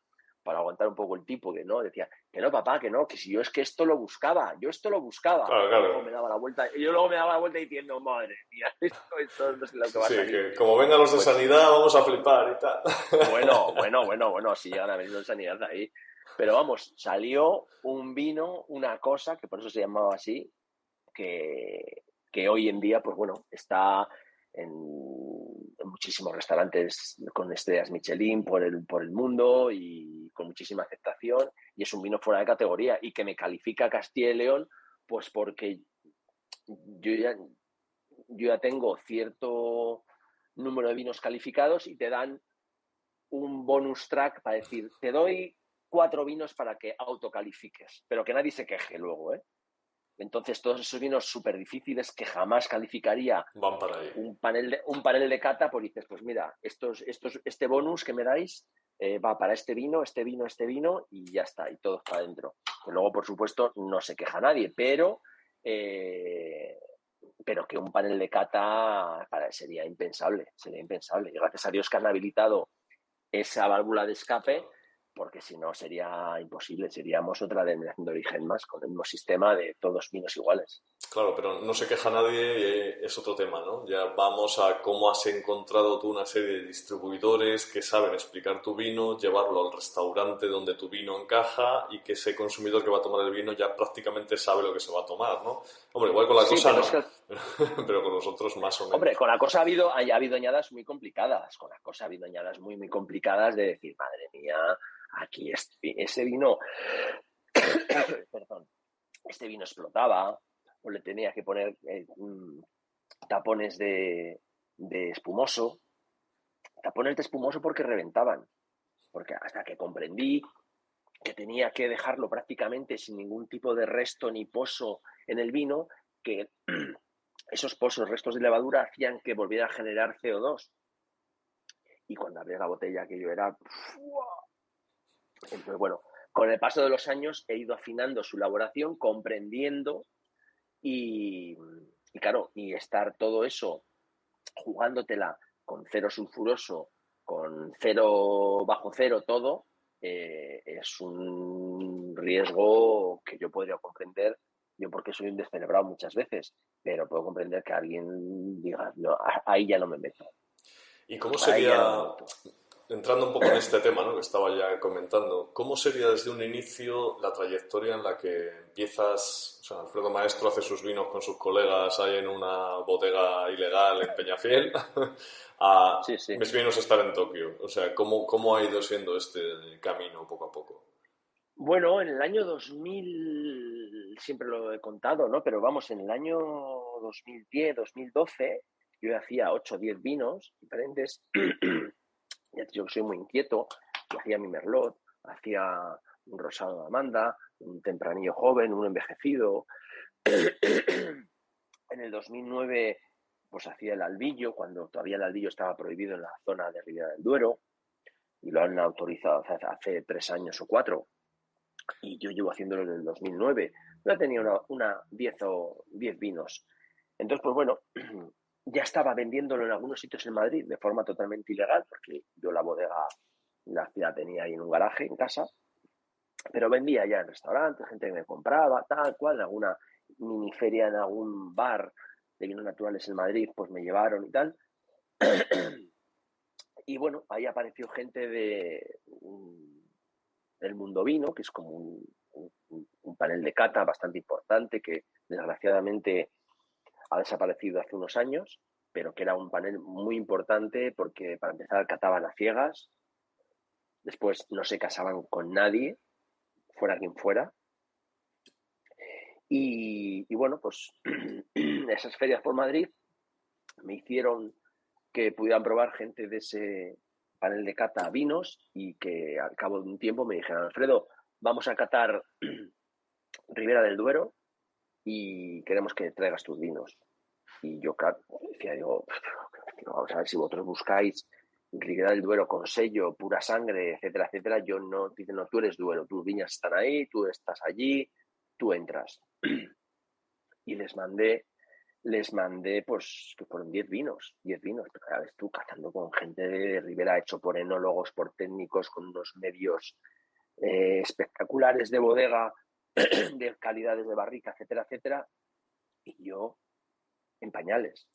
S2: para aguantar un poco el tipo, que no, decía, que no, papá, que no, que si yo es que esto lo buscaba, yo esto lo buscaba.
S1: Claro,
S2: Y luego
S1: claro.
S2: me daba la vuelta, y yo luego me daba la vuelta diciendo, madre mía, esto no sé lo que
S1: Sí,
S2: va a
S1: sí,
S2: salir.
S1: que como vengan los de
S2: Pues
S1: sanidad vamos a flipar y tal.
S2: bueno, si llegan a venir en sanidad ahí. Pero vamos, salió un vino, una cosa, que por eso se llamaba así, que hoy en día, pues bueno, está en, en muchísimos restaurantes con estrellas Michelin por el mundo y con muchísima aceptación, y es un vino fuera de categoría y que me califica Castilla y León, pues porque yo ya tengo cierto número de vinos calificados y te dan un bonus track para decir, te doy 4 vinos para que autocalifiques, pero que nadie se queje luego, ¿eh? Entonces, todos esos vinos súper difíciles que jamás calificaría
S1: Van para ahí.
S2: un panel de cata, pues dices, pues mira, este bonus que me dais va para este vino, y ya está, y todo para adentro. Que luego, por supuesto, no se queja nadie, pero que un panel de cata sería impensable. Y gracias a Dios que han habilitado esa válvula de escape, porque si no sería imposible, seríamos otra denominación de origen más, con el mismo sistema de todos vinos iguales.
S1: Claro, pero no se queja nadie, es otro tema, ¿no? Ya vamos a cómo has encontrado tú una serie de distribuidores que saben explicar tu vino, llevarlo al restaurante donde tu vino encaja y que ese consumidor que va a tomar el vino ya prácticamente sabe lo que se va a tomar, ¿no? Hombre, igual con la cosa no, pero con los otros más o menos.
S2: Hombre, con la cosa ha habido añadas muy complicadas, muy, muy complicadas de decir, madre mía, aquí ese vino, perdón, este vino explotaba, o le tenía que poner tapones de espumoso, porque reventaban, porque hasta que comprendí que tenía que dejarlo prácticamente sin ningún tipo de resto ni pozo en el vino, que esos pozos, restos de levadura, hacían que volviera a generar CO2. Y cuando abrí la botella, aquello era... Entonces, bueno, con el paso de los años he ido afinando su elaboración, comprendiendo y claro, y estar todo eso jugándotela con cero sulfuroso, con cero bajo cero, todo, es un riesgo que yo podría comprender, yo porque soy un descerebrado muchas veces, pero puedo comprender que alguien diga, no, ahí ya no me meto.
S1: ¿Y cómo sería, entrando un poco en este tema, ¿no?, que estaba ya comentando, cómo sería desde un inicio la trayectoria en la que empiezas, o sea, Alfredo Maestro hace sus vinos con sus colegas ahí en una bodega ilegal en Peñafiel, a
S2: Sí.
S1: mis vinos estar en Tokio? O sea, ¿cómo ha ido siendo este camino poco a poco?
S2: Bueno, en el año 2000, siempre lo he contado, ¿no? Pero vamos, en el año 2010, 2012, yo hacía 8 o 10 vinos diferentes. Yo soy muy inquieto, yo hacía mi merlot, hacía un rosado de Amanda, un tempranillo joven, un envejecido. En el 2009 pues hacía el albillo, cuando todavía el albillo estaba prohibido en la zona de Ribera del Duero, y lo han autorizado hace 3 años o 4, y yo llevo haciéndolo desde el 2009. Ya tenía una 10 vinos. Entonces, pues bueno, ya estaba vendiéndolo en algunos sitios en Madrid de forma totalmente ilegal, porque yo la bodega la tenía ahí en un garaje en casa, pero vendía ya en restaurantes, gente que me compraba, tal cual, en alguna mini feria, en algún bar de vinos naturales en Madrid, pues me llevaron y tal. Y bueno, ahí apareció gente del mundo vino, que es como un panel de cata bastante importante, que desgraciadamente ha desaparecido hace unos años, pero que era un panel muy importante porque, para empezar, cataban a ciegas, después no se casaban con nadie, fuera quien fuera. Y bueno, pues esas ferias por Madrid me hicieron que pudieran probar gente de ese panel de cata vinos, y que al cabo de un tiempo me dijeron, Alfredo, vamos a catar Ribera del Duero y queremos que traigas tus vinos. Y yo, claro, decía, vamos a ver, si vosotros buscáis Ribera del Duero con sello, pura sangre, etcétera, etcétera, yo no, dicen, no, tú eres Duero, tus viñas están ahí, tú estás allí, tú entras. Y les mandé, pues, que fueron 10 vinos, pero ya ves tú, cazando con gente de Ribera, hecho por enólogos, por técnicos, con unos medios espectaculares de bodega, de calidades de barrica, etcétera, etcétera, y yo en pañales,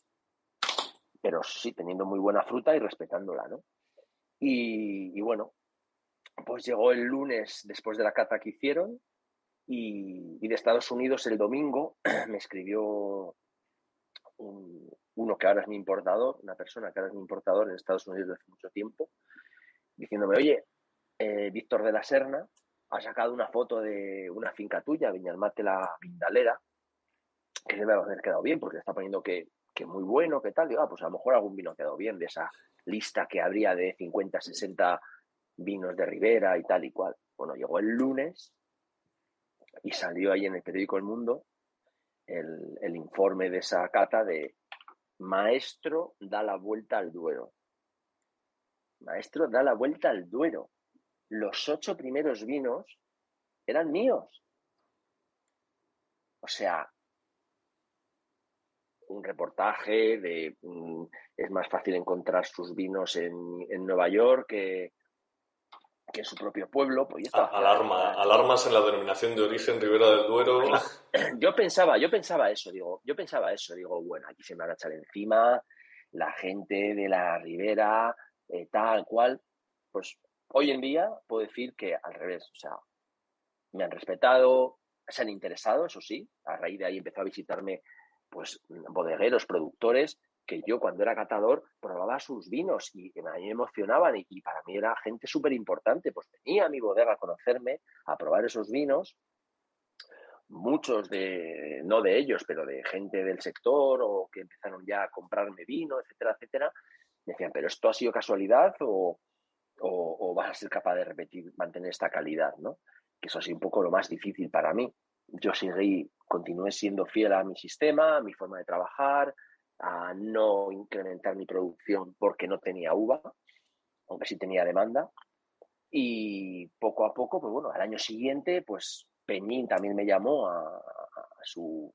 S2: pero sí teniendo muy buena fruta y respetándola, ¿no? Y bueno, pues llegó el lunes después de la cata que hicieron, y de Estados Unidos el domingo me escribió uno que ahora es mi importador, una persona que ahora es mi importador en Estados Unidos desde hace mucho tiempo, diciéndome, oye, Víctor de la Serna ha sacado una foto de una finca tuya, Viñalmate la Vindalera, que debe haber quedado bien, porque le está poniendo que muy bueno, que tal. Digo, pues a lo mejor algún vino ha quedado bien de esa lista que habría de 50, 60 vinos de Ribera y tal y cual. Bueno, llegó el lunes y salió ahí en el periódico El Mundo el informe de esa cata de Maestro da la vuelta al Duero. Maestro da la vuelta al Duero. Los 8 primeros vinos eran míos. O sea, un reportaje de es más fácil encontrar sus vinos en Nueva York que en su propio pueblo. Pues yo estaba
S1: Alarmas en la denominación de origen Ribera del Duero.
S2: Yo pensaba eso, digo, bueno, aquí se me van a echar encima la gente de la Ribera, tal cual. Pues hoy en día puedo decir que al revés, o sea, me han respetado, se han interesado, eso sí, a raíz de ahí empezó a visitarme pues bodegueros, productores, que yo cuando era catador probaba sus vinos y a mí me emocionaban y para mí era gente súper importante, pues venía a mi bodega a conocerme, a probar esos vinos, muchos no de ellos, pero de gente del sector o que empezaron ya a comprarme vino, etcétera, etcétera, me decían, ¿pero esto ha sido casualidad o vas a ser capaz de repetir, mantener esta calidad, ¿no? Que eso ha sido un poco lo más difícil para mí. Yo continué siendo fiel a mi sistema, a mi forma de trabajar, a no incrementar mi producción porque no tenía uva, aunque sí tenía demanda. Y poco a poco, pues bueno, al año siguiente, pues Peñín también me llamó a su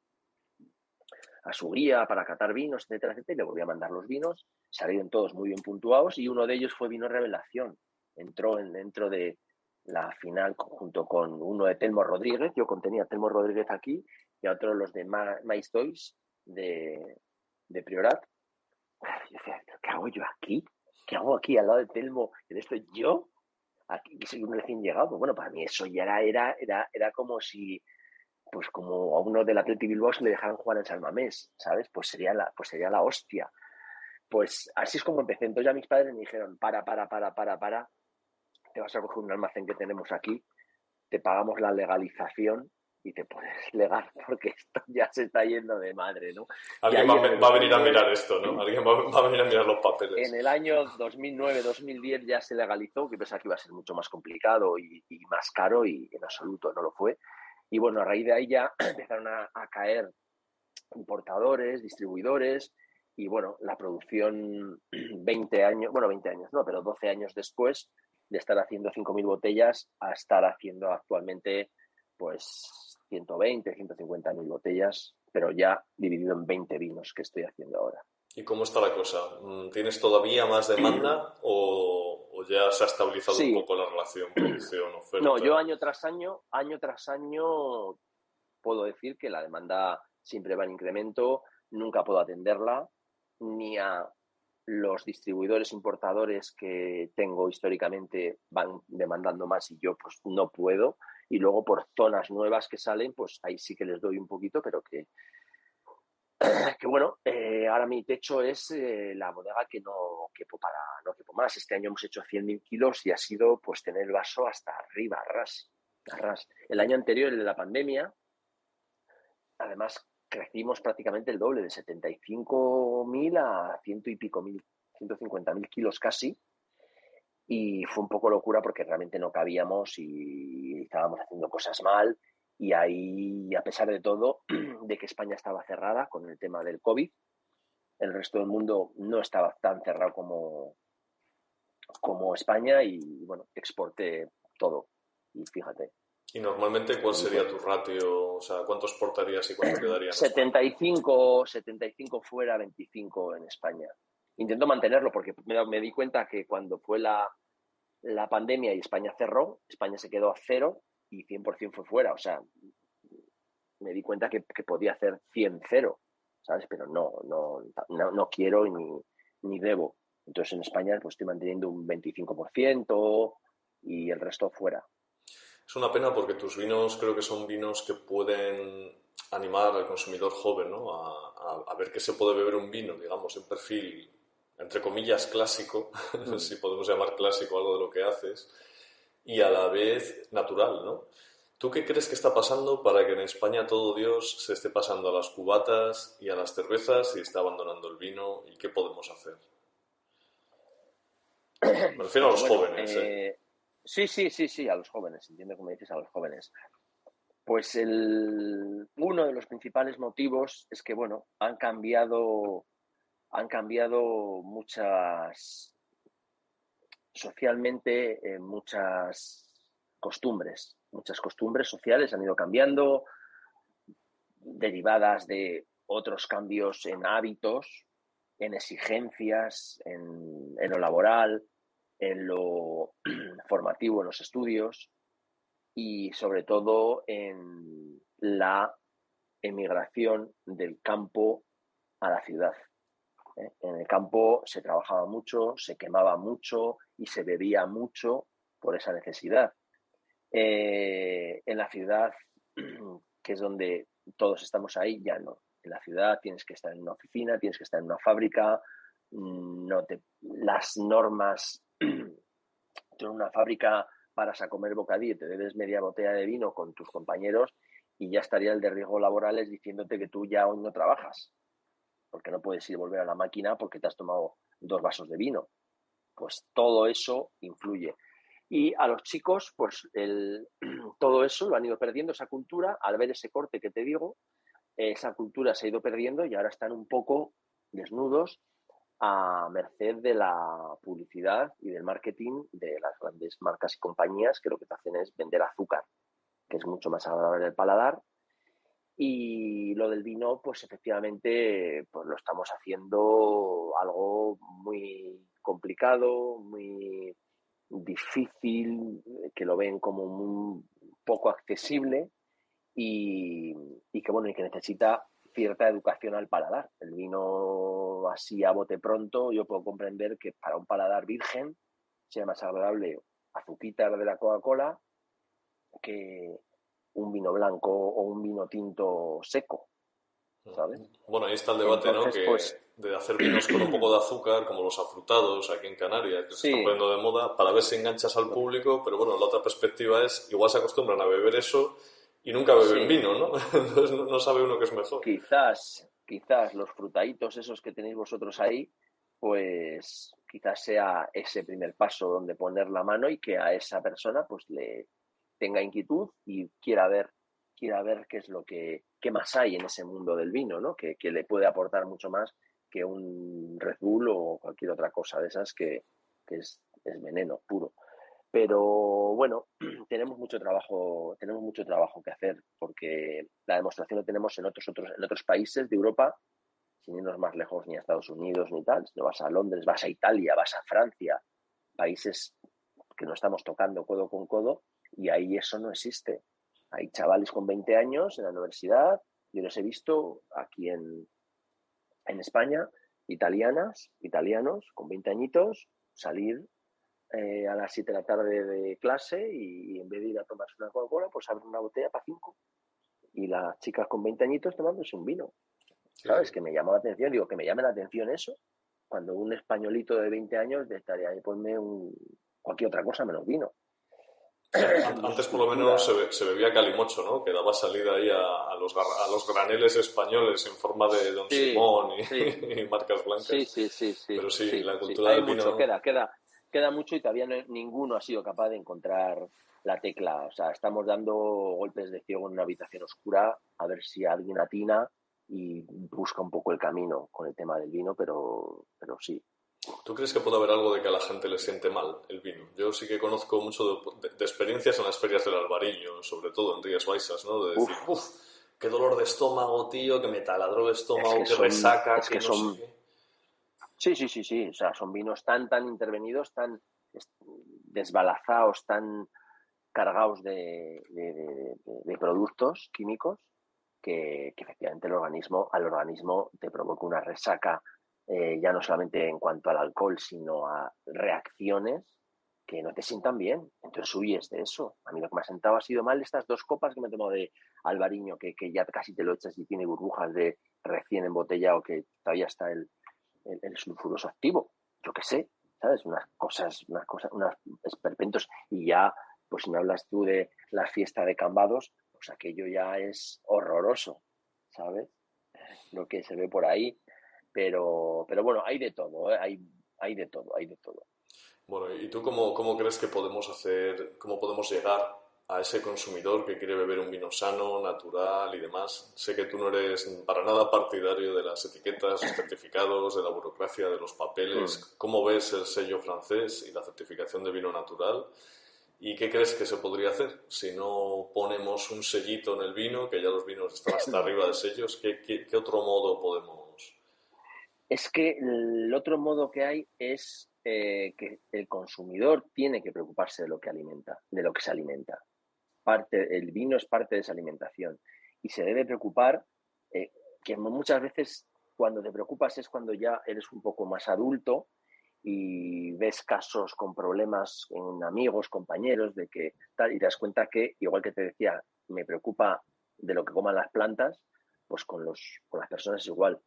S2: guía para catar vinos, etcétera, etcétera, y le volví a mandar los vinos, salieron todos muy bien puntuados y uno de ellos fue vino revelación. Entró dentro de la final junto con uno de Telmo Rodríguez, yo contenía a Telmo Rodríguez aquí y a otros los de Mais Toys de Priorat. Yo decía, ¿qué hago yo aquí? ¿Qué hago aquí al lado de Telmo? ¿En esto yo? Aquí que soy un recién llegado. Pues bueno, para mí eso ya era como si pues como a uno del Athletic Bilbao se le dejaran jugar en San Mamés, ¿sabes? Pues sería la hostia. Pues así es como empecé. Entonces ya mis padres me dijeron, para, te vas a coger un almacén que tenemos aquí, te pagamos la legalización y te pones legal porque esto ya se está yendo de madre, ¿no?
S1: Alguien va a venir a mirar esto, ¿no? Alguien va a venir a mirar los papeles.
S2: En el año 2009-2010 ya se legalizó, que pensaba que iba a ser mucho más complicado y más caro y en absoluto no lo fue. Y bueno, a raíz de ahí ya empezaron a caer importadores, distribuidores y bueno, la producción 20 años no, pero 12 años después de estar haciendo 5.000 botellas a estar haciendo actualmente pues 120, 150.000 botellas, pero ya dividido en 20 vinos que estoy haciendo ahora.
S1: ¿Y cómo está la cosa? ¿Tienes todavía más demanda o ya se ha estabilizado un poco la relación producción-oferta?
S2: No, yo año tras año puedo decir que la demanda siempre va en incremento, nunca puedo atenderla, ni a los distribuidores importadores que tengo históricamente van demandando más y yo pues no puedo. Y luego por zonas nuevas que salen, pues ahí sí que les doy un poquito, pero que bueno, ahora mi techo es la bodega que no quepo más. Este año hemos hecho 100.000 kilos y ha sido pues tener el vaso hasta arriba, a ras. El año anterior, el de la pandemia, además crecimos prácticamente el doble, de 75.000 a 150.000 kilos casi. Y fue un poco locura porque realmente no cabíamos y estábamos haciendo cosas mal. Y ahí, a pesar de todo, de que España estaba cerrada con el tema del COVID, el resto del mundo no estaba tan cerrado como España y, bueno, exporté todo. Y fíjate.
S1: ¿Y normalmente cuál sería tu ratio? O sea, ¿cuánto exportarías y cuánto quedaría en
S2: 75 fuera, 25 en España. Intento mantenerlo porque me di cuenta que cuando fue la pandemia y España cerró, España se quedó a cero y 100% fue fuera. O sea, me di cuenta que podía hacer 100-0, ¿sabes? Pero no quiero ni debo. Entonces en España pues estoy manteniendo un 25% y el resto fuera.
S1: Es una pena porque tus vinos creo que son vinos que pueden animar al consumidor joven, ¿no? A ver que se puede beber un vino, digamos, en perfil, entre comillas, clásico, si podemos llamar clásico algo de lo que haces, y a la vez natural, ¿no? ¿Tú qué crees que está pasando para que en España todo Dios se esté pasando a las cubatas y a las cervezas y esté abandonando el vino? ¿Y qué podemos hacer? Me refiero a
S2: Pues
S1: los
S2: bueno,
S1: jóvenes, ¿eh?
S2: sí, a los jóvenes, entiendo como dices, a los jóvenes. Pues uno de los principales motivos es que, bueno, han cambiado socialmente, muchas costumbres sociales han ido cambiando, derivadas de otros cambios en hábitos, en exigencias, en lo laboral, en lo formativo, en los estudios y sobre todo en la emigración del campo a la ciudad. En el campo se trabajaba mucho, se quemaba mucho y se bebía mucho por esa necesidad. En la ciudad, que es donde todos estamos ahí, ya no. En la ciudad tienes que estar en una oficina, tienes que estar en una fábrica, las normas, tú en una fábrica paras a comer bocadillo y te bebes media botella de vino con tus compañeros y ya estaría el de riesgos laborales diciéndote que tú ya hoy no trabajas, porque no puedes ir a volver a la máquina porque te has tomado 2 vasos de vino. Pues todo eso influye. Y a los chicos, pues todo eso lo han ido perdiendo, esa cultura, al ver ese corte que te digo, esa cultura se ha ido perdiendo y ahora están un poco desnudos a merced de la publicidad y del marketing de las grandes marcas y compañías que lo que te hacen es vender azúcar, que es mucho más agradable en el paladar. Y lo del vino, pues efectivamente, pues lo estamos haciendo algo muy complicado, muy difícil, que lo ven como un poco accesible y que bueno, y que necesita cierta educación al paladar. El vino así a bote pronto, yo puedo comprender que para un paladar virgen sea más agradable azuquitar de la Coca-Cola que un vino blanco o un vino tinto seco, ¿sabes?
S1: Bueno, ahí está el debate, ¿no?
S2: Entonces, pues
S1: Que de hacer vinos con un poco de azúcar, como los afrutados aquí en Canarias, que se están
S2: sí,
S1: poniendo de moda, para ver si enganchas al público, pero bueno, la otra perspectiva es, igual se acostumbran a beber eso y nunca beben
S2: sí,
S1: vino, ¿no? Entonces no sabe uno que es mejor.
S2: quizás los frutaditos esos que tenéis vosotros ahí, pues quizás sea ese primer paso donde poner la mano y que a esa persona pues le tenga inquietud y quiera ver qué es qué más hay en ese mundo del vino, ¿no? Que le puede aportar mucho más que un Red Bull o cualquier otra cosa de esas que es veneno puro. Pero bueno, tenemos mucho trabajo que hacer porque la demostración lo tenemos en otros países de Europa, sin irnos más lejos ni a Estados Unidos ni tal. Si no vas a Londres, vas a Italia, vas a Francia, países que no estamos tocando codo con codo y ahí eso no existe. Hay chavales con 20 años en la universidad, yo los he visto aquí en España, italianos con 20 añitos, salir a las 7 de la tarde de clase y en vez de ir a tomarse una Coca-Cola, pues abren una botella para 5. Y las chicas con 20 añitos tomándose un vino.
S1: Sí, sí.
S2: ¿Sabes? Que me llamó la atención. Digo, que me llame la atención eso. Cuando un españolito de 20 años estaría ahí, ponme cualquier otra cosa menos vino.
S1: Sí,
S2: Y eso
S1: antes
S2: es
S1: por lo menos
S2: cultura.
S1: se bebía calimocho, ¿no? Que daba salida ahí a los graneles españoles en forma de Don
S2: Sí,
S1: Simón
S2: sí,
S1: y marcas
S2: sí,
S1: blancas.
S2: sí, sí, sí,
S1: Pero sí,
S2: sí,
S1: la
S2: sí.
S1: cultura
S2: Hay
S1: del
S2: mucho,
S1: vino.
S2: queda mucho y todavía ninguno ha sido capaz de encontrar la tecla. O sea, estamos dando golpes de ciego en una habitación oscura a ver si alguien atina y busca un poco el camino con el tema del vino, pero sí.
S1: ¿Tú crees que puede haber algo de que a la gente le siente mal el vino? Yo sí que conozco mucho de experiencias en las ferias del Albariño, sobre todo en Rías Baixas, ¿no? De decir,
S2: Uf,
S1: uff, qué dolor de estómago, tío, que me taladró el
S2: es
S1: estómago,
S2: que
S1: que
S2: son,
S1: resaca,
S2: es
S1: que
S2: que
S1: no sé
S2: son,
S1: qué.
S2: sí, sí, sí, sí. O sea, son vinos tan intervenidos, tan desbalazados, tan cargados de productos químicos que efectivamente al organismo te provoca una resaca, ya no solamente en cuanto al alcohol, sino a reacciones que no te sientan bien. Entonces huyes de eso. A mí lo que me ha sentado ha sido mal estas 2 copas que me he tomado de Albariño, que ya casi te lo echas y tiene burbujas de recién embotellado, que todavía está el sulfuroso activo. Yo qué sé, ¿sabes? Unos esperpentos. Y ya, pues si me hablas tú de la fiesta de Cambados, pues aquello ya es horroroso, ¿sabes? Lo que se ve por ahí. Pero bueno, hay de todo, ¿eh? Hay de todo, hay de todo.
S1: Bueno, ¿y tú cómo crees que podemos hacer, cómo podemos llegar a ese consumidor que quiere beber un vino sano, natural y demás? Sé que tú no eres para nada partidario de las etiquetas, los certificados, de la burocracia, de los papeles. ¿Cómo ves el sello francés y la certificación de vino natural? ¿Y qué crees que se podría hacer si no ponemos un sellito en el vino, que ya los vinos están hasta arriba de sellos? ¿Qué otro modo podemos?
S2: Es que el otro modo que hay es que el consumidor tiene que preocuparse de lo que alimenta, de lo que se alimenta. El vino es parte de esa alimentación y se debe preocupar, que muchas veces cuando te preocupas es cuando ya eres un poco más adulto y ves casos con problemas en amigos, compañeros, de que tal, y te das cuenta que, igual que te decía, me preocupa de lo que coman las plantas, pues con las personas es igual.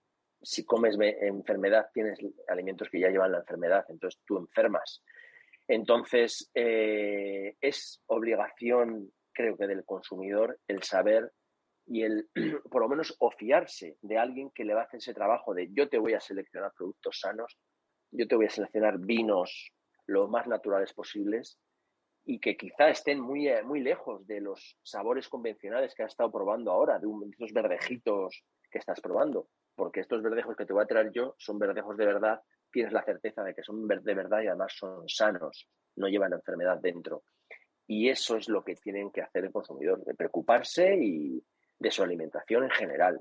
S2: Si comes enfermedad, tienes alimentos que ya llevan la enfermedad, entonces tú enfermas. Entonces, es obligación, creo que, del consumidor el saber y el, por lo menos, o fiarse de alguien que le va a hacer ese trabajo de yo te voy a seleccionar productos sanos, yo te voy a seleccionar vinos lo más naturales posibles y que quizá estén muy, muy lejos de los sabores convencionales que has estado probando ahora, de esos verdejitos que estás probando, porque estos verdejos que te voy a traer yo son verdejos de verdad, tienes la certeza de que son de verdad y además son sanos, no llevan enfermedad dentro. Y eso es lo que tienen que hacer el consumidor, de preocuparse y de su alimentación en general,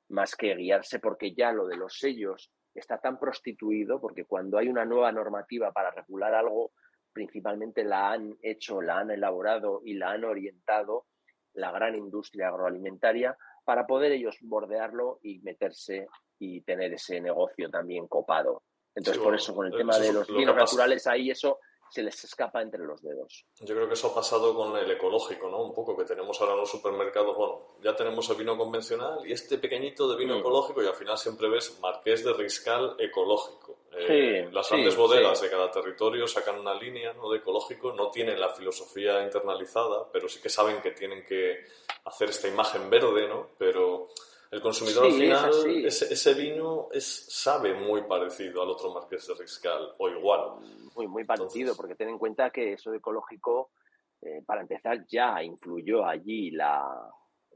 S2: más que guiarse porque ya lo de los sellos está tan prostituido, porque cuando hay una nueva normativa para regular algo, principalmente la han hecho, la han elaborado y la han orientado la gran industria agroalimentaria para poder ellos bordearlo y meterse y tener ese negocio también copado.
S1: Sí,
S2: Entonces, por
S1: bueno,
S2: eso con el tema
S1: eso
S2: de
S1: es
S2: los
S1: lo que
S2: vinos
S1: pasa.
S2: naturales, ahí eso se les escapa entre los dedos.
S1: Yo creo que eso ha pasado con el ecológico, ¿no? Un poco que tenemos ahora en los supermercados, bueno, ya tenemos el vino convencional y este pequeñito de vino ecológico y al final siempre ves Marqués de Riscal ecológico.
S2: Sí,
S1: Las grandes
S2: sí,
S1: bodegas
S2: sí.
S1: de cada territorio sacan una línea, ¿no?, de ecológico, no tienen la filosofía internalizada, pero sí que saben que tienen que hacer esta imagen verde, ¿no? Pero el consumidor al
S2: Sí, es
S1: final,
S2: así.
S1: ese vino sabe muy parecido al otro Marqués de Riscal o igual.
S2: Muy, muy parecido,
S1: Entonces,
S2: porque ten en cuenta que eso de ecológico, para empezar, ya influyó allí la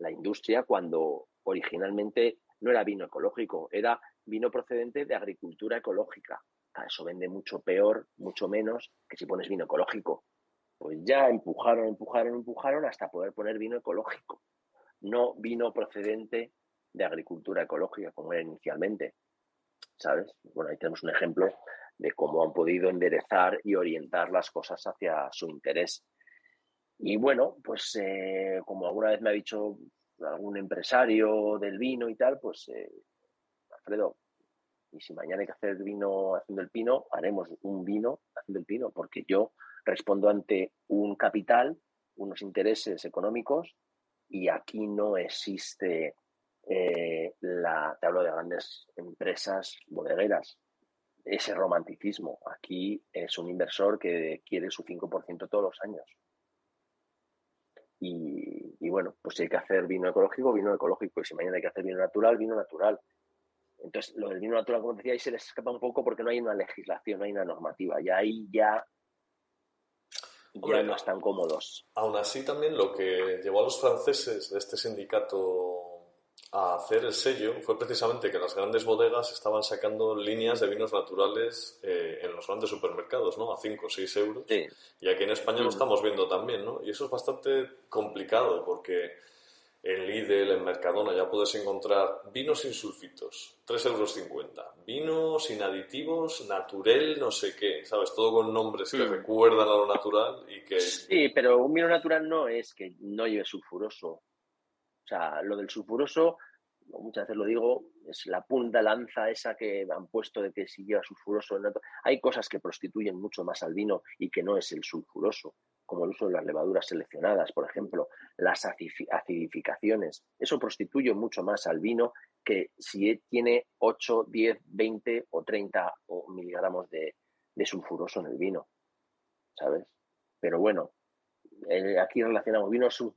S2: industria cuando originalmente no era vino ecológico, era vino procedente de agricultura ecológica. Eso vende mucho peor, mucho menos que si pones vino ecológico. Pues ya empujaron hasta poder poner vino ecológico, no vino procedente de agricultura ecológica como era inicialmente. ¿Sabes? Bueno, ahí tenemos un ejemplo de cómo han podido enderezar y orientar las cosas hacia su interés. Y bueno, pues como alguna vez me ha dicho algún empresario del vino y tal, pues Alfredo, y si mañana hay que hacer vino haciendo el pino, haremos un vino haciendo el pino, porque yo respondo ante un capital, unos intereses económicos, y aquí no existe, te hablo de grandes empresas bodegueras, ese romanticismo. Aquí es un inversor que quiere su 5% todos los años. Y bueno, pues si hay que hacer vino ecológico, vino ecológico. Y si mañana hay que hacer vino natural, vino natural. Entonces, lo del vino natural, como decía, ahí se les escapa un poco porque no hay una legislación, no hay una normativa. Y ahí ya
S1: hombre,
S2: no están cómodos.
S1: aún así también lo que llevó a los franceses de este sindicato a hacer el sello fue precisamente que las grandes bodegas estaban sacando líneas de vinos naturales en los grandes supermercados, ¿no? A 5 o 6 euros.
S2: Sí.
S1: Y aquí en España lo estamos viendo también, ¿no? Y eso es bastante complicado porque en Lidl, en Mercadona, ya puedes encontrar vino sin sulfitos, 3,50 €. Vino sin aditivos, naturel, no sé qué, ¿sabes? Todo con nombres que recuerdan a lo natural y que...
S2: Sí, pero un vino natural no es que no lleve sulfuroso. O sea, lo del sulfuroso muchas veces lo digo, es la punta lanza esa que han puesto de que si lleva sulfuroso. Hay cosas que prostituyen mucho más al vino y que no es el sulfuroso, como el uso de las levaduras seleccionadas, por ejemplo, las acidificaciones. Eso prostituye mucho más al vino que si tiene 8, 10, 20 o 30 miligramos de sulfuroso en el vino, ¿sabes? Pero bueno, aquí relacionamos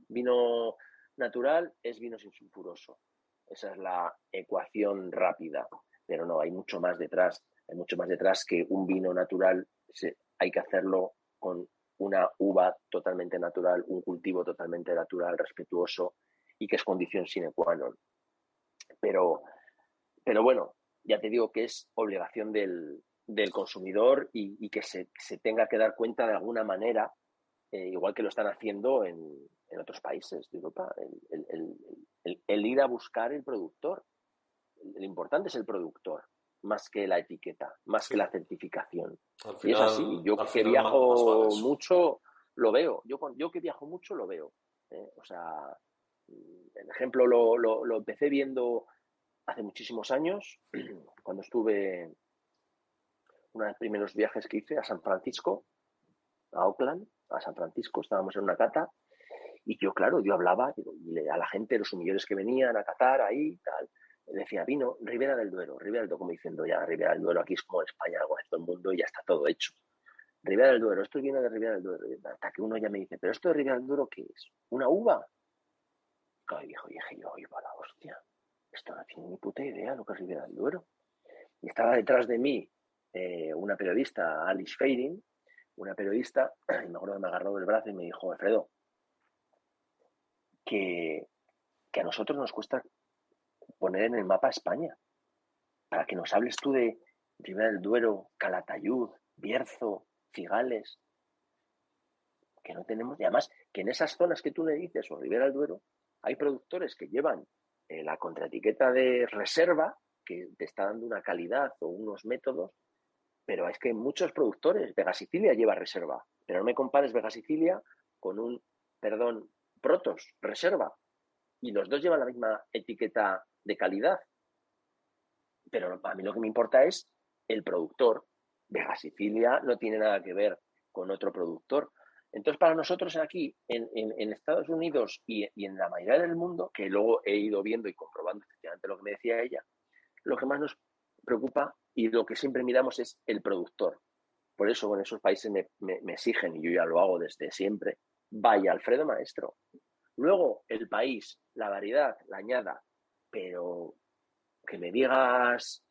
S2: vino natural es vino sin sulfuroso. Esa es la ecuación rápida, pero no, hay mucho más detrás. Hay mucho más detrás que un vino natural. Hay que hacerlo con una uva totalmente natural, un cultivo totalmente natural, respetuoso y que es condición sine qua non. Pero bueno, ya te digo que es obligación del consumidor y que se tenga que dar cuenta de alguna manera, igual que lo están haciendo en otros países de Europa, el ir a buscar el productor. Lo importante es el productor, más que la etiqueta, más que
S1: Sí,
S2: la certificación.
S1: al
S2: Y es así.
S1: final,
S2: Yo
S1: al
S2: que
S1: final más vale
S2: viajo
S1: eso.
S2: mucho, lo veo. Yo que viajo mucho, lo veo. O sea, el ejemplo lo empecé viendo hace muchísimos años, cuando estuve, uno de los primeros viajes que hice a San Francisco, a Oakland, a San Francisco, estábamos en una cata. Y yo, claro, yo hablaba y a la gente, los humilladores que venían a catar ahí, tal, decía, vino Ribera del Duero, como diciendo, ya, Ribera del Duero, aquí es como España, algo de todo el mundo y ya está todo hecho. Ribera del Duero, esto viene de Ribera del Duero. Hasta que uno ya me dice, ¿pero esto de Ribera del Duero qué es? ¿Una uva? Claro, y dije yo, iba la hostia, esto no tiene ni puta idea lo que es Ribera del Duero. Y estaba detrás de mí una periodista, Alice Feiring, una periodista, y me acuerdo que me agarró del brazo y me dijo, Alfredo, que a nosotros nos cuesta poner en el mapa España, para que nos hables tú de Ribera del Duero, Calatayud, Bierzo, Cigales, que no tenemos, y además que en esas zonas que tú le dices, o Ribera del Duero, hay productores que llevan la contraetiqueta de reserva, que te está dando una calidad o unos métodos, pero es que muchos productores, Vega Sicilia lleva reserva, pero no me compares Vega Sicilia con Protos, reserva, y los dos llevan la misma etiqueta de calidad. Pero a mí lo que me importa es el productor. Vega Sicilia no tiene nada que ver con otro productor. Entonces, para nosotros aquí, en Estados Unidos y en la mayoría del mundo, que luego he ido viendo y comprobando efectivamente lo que me decía ella, lo que más nos preocupa y lo que siempre miramos es el productor. Por eso en esos países me exigen, y yo ya lo hago desde siempre, vaya Alfredo Maestro. Luego, el país, la variedad, la añada, pero que me digas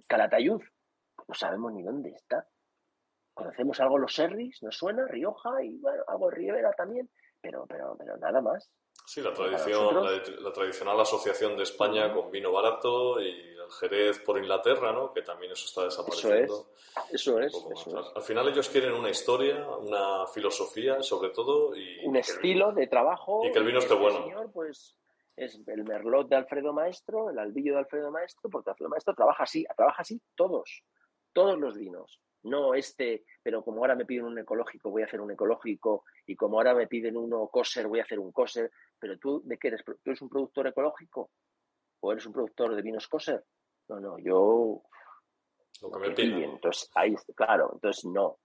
S2: Calatayud, no sabemos ni dónde está. Conocemos algo los Serris, nos suena, Rioja y bueno, algo de Ribera también, pero nada más.
S1: Sí, la
S2: Pero para
S1: tradición,
S2: nosotros,
S1: la tradicional asociación de España con vino barato y el Jerez por Inglaterra, ¿no? Que también eso está
S2: eso es,
S1: desapareciendo
S2: eso
S1: y
S2: es,
S1: poco más.
S2: eso es.
S1: Al final ellos quieren una historia, una filosofía, sobre todo,
S2: Un estilo de
S1: y
S2: trabajo
S1: que el
S2: y
S1: vino
S2: que
S1: esté
S2: este
S1: bueno.
S2: señor, pues, es el merlot de Alfredo Maestro, el albillo de Alfredo Maestro, porque Alfredo Maestro trabaja así todos los vinos. No pero como ahora me piden un ecológico, voy a hacer un ecológico, y como ahora me piden uno kosher, voy a hacer un kosher. Pero tú, ¿de qué eres? ¿Tú eres un productor ecológico o eres un productor de vinos kosher? No, yo
S1: Lo que
S2: lo
S1: me
S2: que
S1: piden.
S2: pillen. Entonces, ahí, claro, entonces no.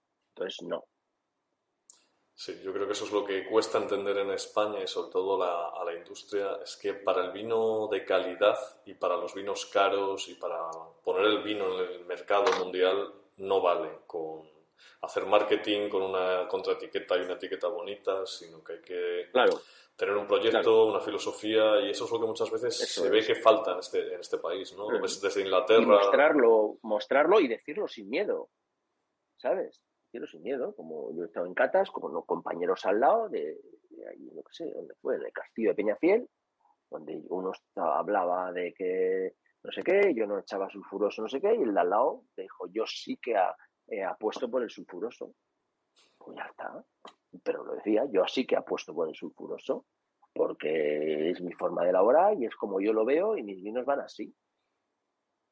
S1: Sí, yo creo que eso es lo que cuesta entender en España y sobre todo a la industria, es que para el vino de calidad y para los vinos caros y para poner el vino en el mercado mundial no vale con hacer marketing con una contraetiqueta y una etiqueta bonita, sino que hay que
S2: Claro,
S1: tener un
S2: claro,
S1: proyecto, una filosofía y eso es lo que muchas veces
S2: eso
S1: se ve que
S2: es.
S1: falta en este país, ¿no? Lo ves desde
S2: Y
S1: Inglaterra.
S2: mostrarlo y decirlo sin miedo, ¿sabes? Decirlo sin miedo, como yo he estado en catas, como no, compañeros al lado de ahí, no sé, ¿dónde fue? En el Castillo de Peñafiel, donde uno hablaba de que no sé qué, yo no echaba sulfuroso, no sé qué, y el de al lado dijo, yo sí que apuesto por el sulfuroso. Pues ya está. Pero lo decía, yo sí que apuesto por el sulfuroso, porque es mi forma de elaborar y es como yo lo veo y mis vinos van así.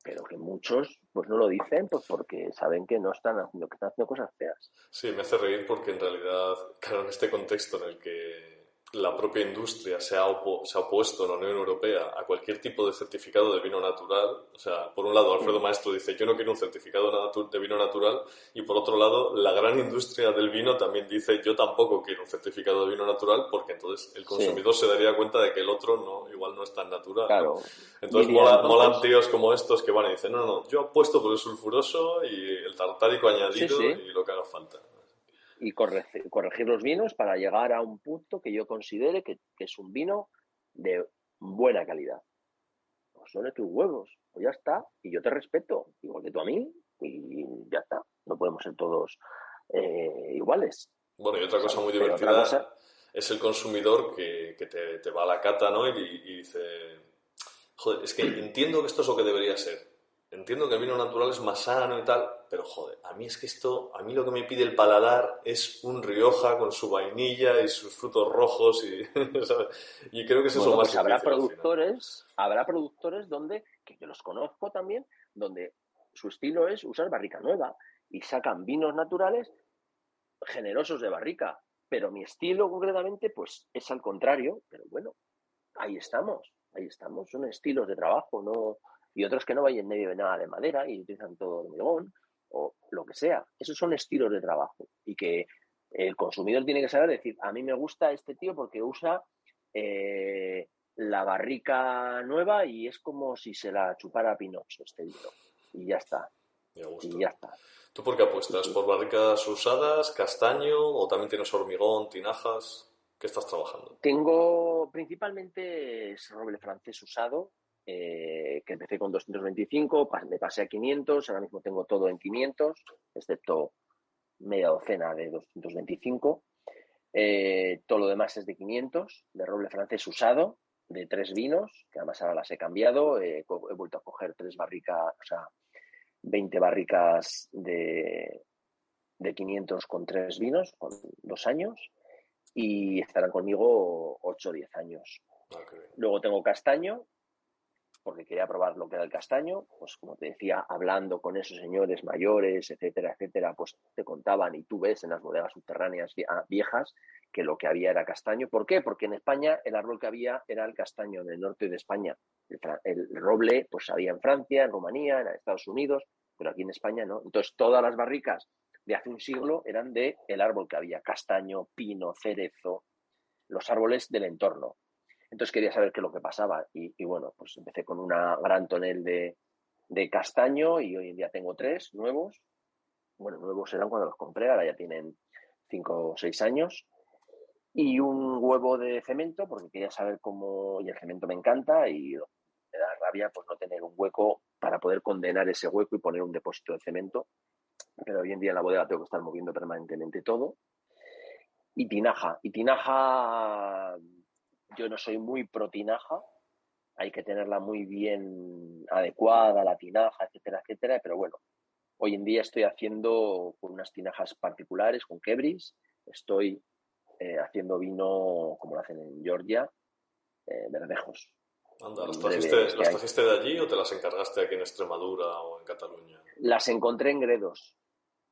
S2: Pero que muchos pues no lo dicen pues porque saben que no están haciendo, que están haciendo cosas feas.
S1: Sí, me hace reír porque en realidad, claro, en este contexto en el que la propia industria se ha opuesto en la Unión Europea a cualquier tipo de certificado de vino natural. O sea, por un lado, Alfredo Maestro dice, yo no quiero un certificado de vino natural, y por otro lado, la gran industria del vino también dice, yo tampoco quiero un certificado de vino natural, porque entonces el
S2: Sí,
S1: consumidor se daría cuenta de que el otro no, igual no es tan natural, ¿no?
S2: claro.
S1: Entonces
S2: Diría
S1: molan
S2: entonces,
S1: tíos como estos que van y dicen, no, no, yo apuesto por el sulfuroso y el tartárico
S2: sí,
S1: añadido
S2: sí,
S1: y lo que haga falta.
S2: y corregir los vinos para llegar a un punto que yo considere que es un vino de buena calidad. Pues son de tus huevos, pues ya está, y yo te respeto, igual que tú a mí, y ya está. No podemos ser todos iguales,
S1: Bueno, y otra cosa
S2: ¿sabes?
S1: muy
S2: Pero otra cosa,
S1: divertida es el consumidor que te va a la cata, ¿no? Y dice, joder, es que entiendo que esto es lo que debería ser. Entiendo que el vino natural es más sano y tal, pero joder, a mí es que esto, a mí lo que me pide el paladar es un Rioja con su vainilla y sus frutos rojos y, ¿sabes? Y creo que eso es lo
S2: bueno,
S1: más
S2: pues
S1: difícil al final.
S2: habrá productores donde, que yo los conozco también, donde su estilo es usar barrica nueva y sacan vinos naturales generosos de barrica. Pero mi estilo concretamente, pues es al contrario, pero bueno, ahí estamos, son estilos de trabajo, no, y otros que no vayan en medio de nada de madera y utilizan todo hormigón o lo que sea. Esos son estilos de trabajo y que el consumidor tiene que saber decir, a mí me gusta este tío porque usa la barrica nueva y es como si se la chupara a Pinocho este vino. Y ya está,
S1: Me
S2: y
S1: gusta.
S2: ya está.
S1: ¿Tú por qué
S2: Sí,
S1: apuestas?
S2: sí.
S1: ¿Por barricas usadas, castaño o también tienes hormigón, tinajas? ¿Qué estás trabajando?
S2: Tengo principalmente es roble francés usado, que empecé con 225, me pasé a 500, ahora mismo tengo todo en 500, excepto media docena de 225. Todo lo demás es de 500, de roble francés usado, de 3 vinos, que además ahora las he cambiado. He vuelto a coger 3 barricas, o sea, 20 barricas de 500 con 3 vinos, con 2 años, y estarán conmigo 8 o 10 años.
S1: Ah, qué bien.
S2: Luego tengo castaño, porque quería probar lo que era el castaño, pues como te decía, hablando con esos señores mayores, etcétera, etcétera, pues te contaban y tú ves en las bodegas subterráneas viejas que lo que había era castaño. ¿Por qué? Porque en España el árbol que había era el castaño en el norte de España. El roble pues había en Francia, en Rumanía, en Estados Unidos, pero aquí en España no. Entonces todas las barricas de hace un siglo eran de el árbol que había, castaño, pino, cerezo, los árboles del entorno. Entonces quería saber qué es lo que pasaba y bueno, pues empecé con una gran tonel de castaño y hoy en día tengo 3 nuevos. Bueno, nuevos eran cuando los compré, ahora ya tienen 5 o 6 años. Y un huevo de cemento, porque quería saber cómo, y el cemento me encanta y me da rabia pues no tener un hueco para poder condenar ese hueco y poner un depósito de cemento. Pero hoy en día en la bodega tengo que estar moviendo permanentemente todo. Y tinaja, yo no soy muy pro tinaja, hay que tenerla muy bien adecuada, la tinaja, etcétera, etcétera, pero bueno, hoy en día estoy haciendo con unas tinajas particulares, con Kebris, estoy haciendo vino como lo hacen en Georgia, verdejos.
S1: Anda,
S2: En breve este
S1: las
S2: año.
S1: trajiste de allí o te las encargaste aquí en Extremadura o en Cataluña?
S2: Las encontré en Gredos,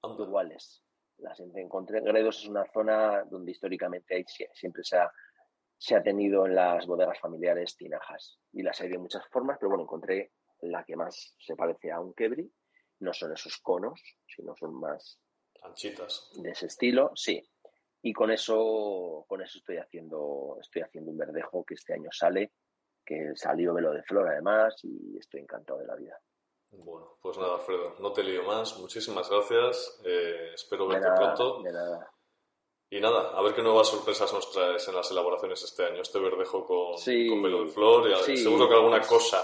S1: Anda.
S2: iguales. Las encontré en Gredos, es una zona donde históricamente siempre se ha tenido en las bodegas familiares tinajas y las hay de muchas formas, pero bueno, encontré la que más se parece a un Kebri. No son esos conos, sino son más
S1: Anchitas.
S2: de ese estilo, sí. Y con eso estoy haciendo un verdejo que este año sale, que salió Velo de Flor además, y estoy encantado de la vida.
S1: Bueno, pues nada, Alfredo, no te lío más. Muchísimas gracias. Espero
S2: De
S1: verte
S2: nada,
S1: pronto.
S2: de nada.
S1: Y nada, a ver qué nuevas sorpresas nos traes en las elaboraciones este año. Este verdejo con velo de
S2: Sí,
S1: flor y seguro que
S2: sí,
S1: alguna
S2: pues
S1: cosa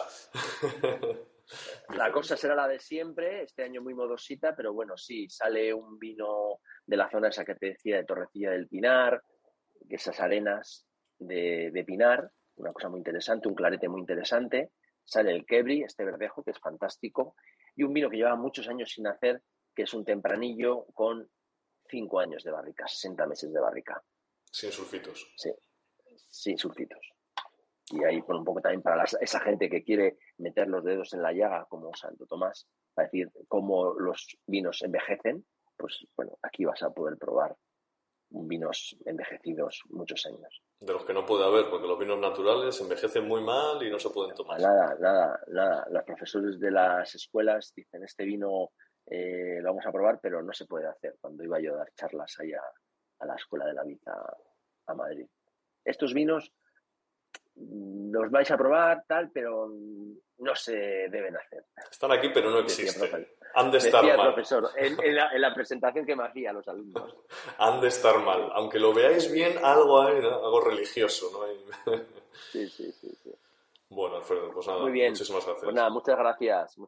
S2: la cosa
S1: diferente.
S2: será la de siempre, este año muy modosita, pero bueno, sí, sale un vino de la zona esa que te decía, de Torrecilla del Pinar, esas arenas de Pinar, una cosa muy interesante, un clarete muy interesante. Sale el Kebri, este verdejo, que es fantástico, y un vino que lleva muchos años sin hacer, que es un tempranillo con 5 años de barrica, 60 meses de barrica.
S1: Sin sulfitos.
S2: Sí, sin sulfitos. Y ahí por un poco también para esa gente que quiere meter los dedos en la llaga, como Santo Tomás, para decir cómo los vinos envejecen, pues bueno, aquí vas a poder probar vinos envejecidos muchos años.
S1: De los que no puede haber, porque los vinos naturales envejecen muy mal y no se pueden tomar.
S2: Nada. Los profesores de las escuelas dicen, este vino lo vamos a probar, pero no se puede hacer. Cuando iba yo a dar charlas ahí a la Escuela de la Vid a Madrid. Estos vinos los vais a probar, tal, pero no se deben hacer.
S1: Están aquí, pero no existen. Han de estar
S2: decía
S1: mal.
S2: El profesor en la presentación que me hacía a los alumnos.
S1: Han de estar mal. Aunque lo veáis bien, algo hay, ¿no? Algo religioso, ¿no?
S2: Sí.
S1: Bueno, Alfredo, pues nada,
S2: Muy bien.
S1: muchísimas gracias.
S2: Pues nada, muchas gracias.